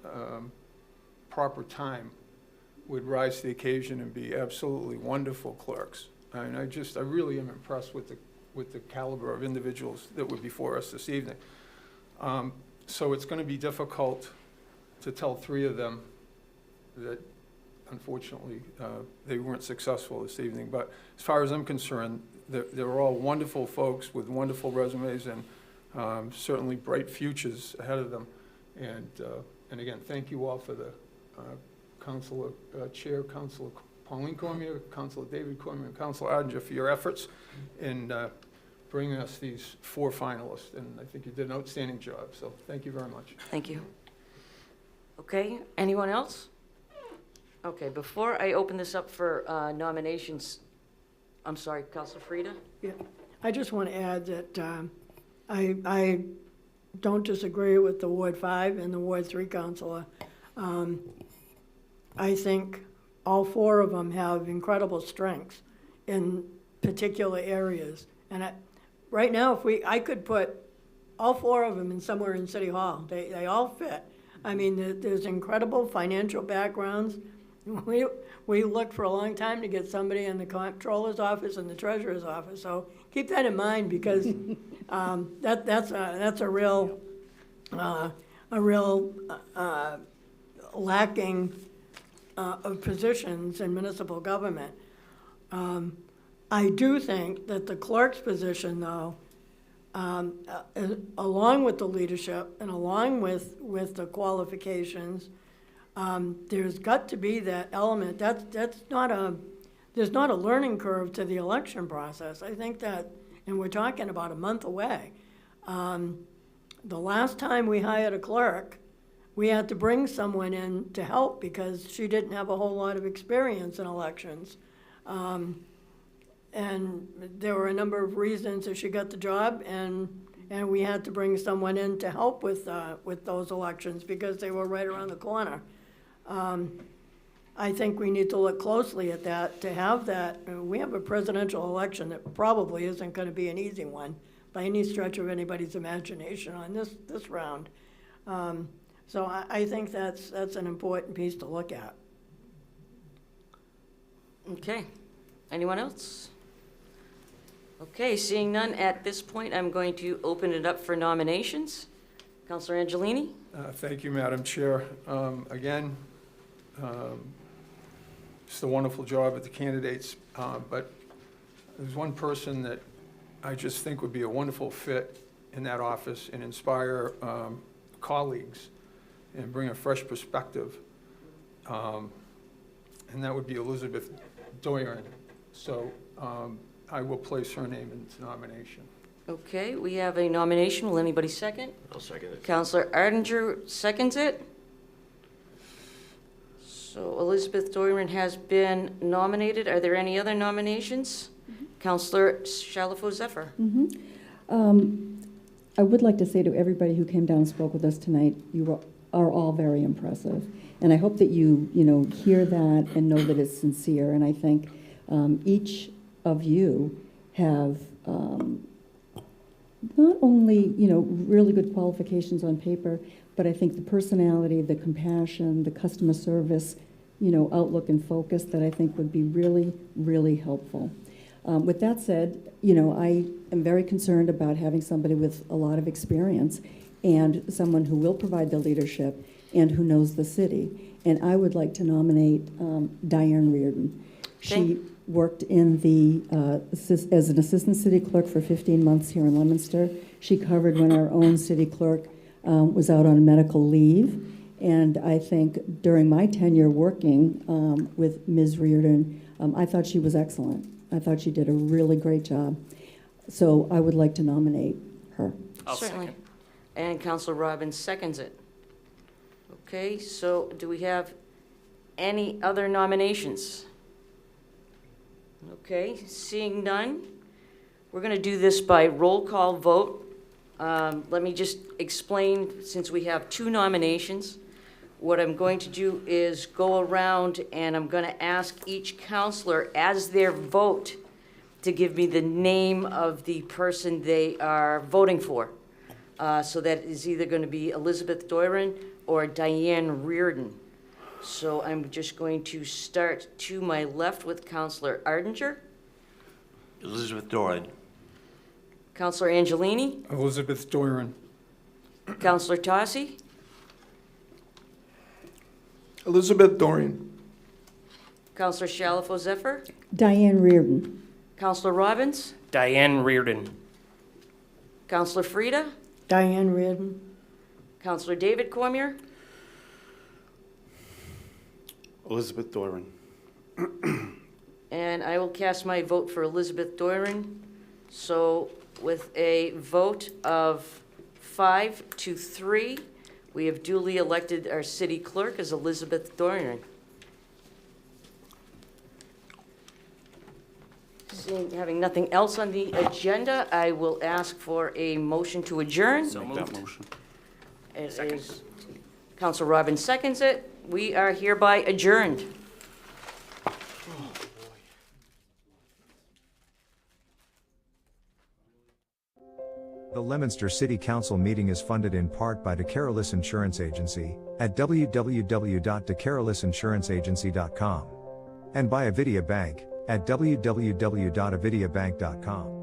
proper time, would rise to the occasion and be absolutely wonderful clerks. I mean, I really am impressed with the caliber of individuals that were before us this evening. So it's going to be difficult to tell 3 of them that, unfortunately, they weren't successful this evening. But as far as I'm concerned, they're all wonderful folks with wonderful resumes and certainly bright futures ahead of them. And again, thank you all for the Councilor Chair, Councilor Pauline Cormier, Councilor David Cormier, and Councilor Arndinger for your efforts in bringing us these 4 finalists, and I think you did an outstanding job, so thank you very much. Thank you. Okay, anyone else? Okay, before I open this up for nominations, I'm sorry, Counselor Frida? Yeah, I just want to add that I don't disagree with the Ward 5 and the Ward 3 counselor. I think all four of them have incredible strengths in particular areas. And right now, I could put all four of them in somewhere in City Hall. They all fit. I mean, there's incredible financial backgrounds. We looked for a long time to get somebody in the comptroller's office and the treasurer's office. So keep that in mind, because that's a real lacking of positions in municipal government. I do think that the clerk's position, though, along with the leadership and along with the qualifications, there's got to be that element. There's not a learning curve to the election process. I think that, and we're talking about a month away. The last time we hired a clerk, we had to bring someone in to help because she didn't have a whole lot of experience in elections. And there were a number of reasons that she got the job, and we had to bring someone in to help with those elections because they were right around the corner. I think we need to look closely at that, to have that. We have a presidential election that probably isn't going to be an easy one by any stretch of anybody's imagination on this round. So I think that's an important piece to look at. Okay. Anyone else? Okay, seeing none at this point, I'm going to open it up for nominations. Councilor Angelini? Thank you, Madam Chair. Again, just a wonderful job at the candidates, but there's one person that I just think would be a wonderful fit in that office and inspire colleagues and bring a fresh perspective, and that would be Elizabeth Doyen. So I will place her name into nomination. Okay, we have a nomination. Will anybody second? I'll second it. Councilor Arndinger seconds it. So Elizabeth Doyen has been nominated. Are there any other nominations? Councilor Shalafo-Zephyr. I would like to say to everybody who came down and spoke with us tonight, you are all very impressive. And I hope that you hear that and know that it's sincere. And I think each of you have not only, really good qualifications on paper, but I think the personality, the compassion, the customer service, outlook and focus that I think would be really, really helpful. With that said, I am very concerned about having somebody with a lot of experience and someone who will provide the leadership and who knows the city. And I would like to nominate Diane Reardon. She worked in as an assistant city clerk for 15 months here in Leominster. She covered when our own city clerk was out on medical leave. And I think during my tenure working with Ms. Reardon, I thought she was excellent. I thought she did a really great job. So I would like to nominate her. I'll Certainly. second. And Councilor Robbins seconds it. Okay, so do we have any other nominations? Okay, seeing none, we're going to do this by roll call vote. Let me just explain, since we have two nominations, what I'm going to do is go around and I'm going to ask each counselor as their vote to give me the name of the person they are voting for. So that is either going to be Elizabeth Doyen or Diane Reardon. So I'm just going to start to my left with Councilor Arndinger. Elizabeth Doyen. Councilor Angelini. Elizabeth Doyen. Councilor Tossi. Elizabeth Doyen. Councilor Shalafo-Zephyr. Diane Reardon. Councilor Robbins. Diane Reardon. Councilor Frida. Diane Reardon. Councilor David Cormier. Elizabeth Doyen. And I will cast my vote for Elizabeth Doyen. So with a vote of 5-3, we have duly elected our city clerk as Elizabeth Doyen. Having nothing else on the agenda, I will ask for a motion to adjourn. So Make that moved. motion. It Second. is, Council Robbins seconds it. We are hereby adjourned. The Leominster City Council meeting is funded in part by DeCarolis Insurance Agency at www.decarolisinsuranceagency.com and by Avidia Bank at www.avidiabank.com.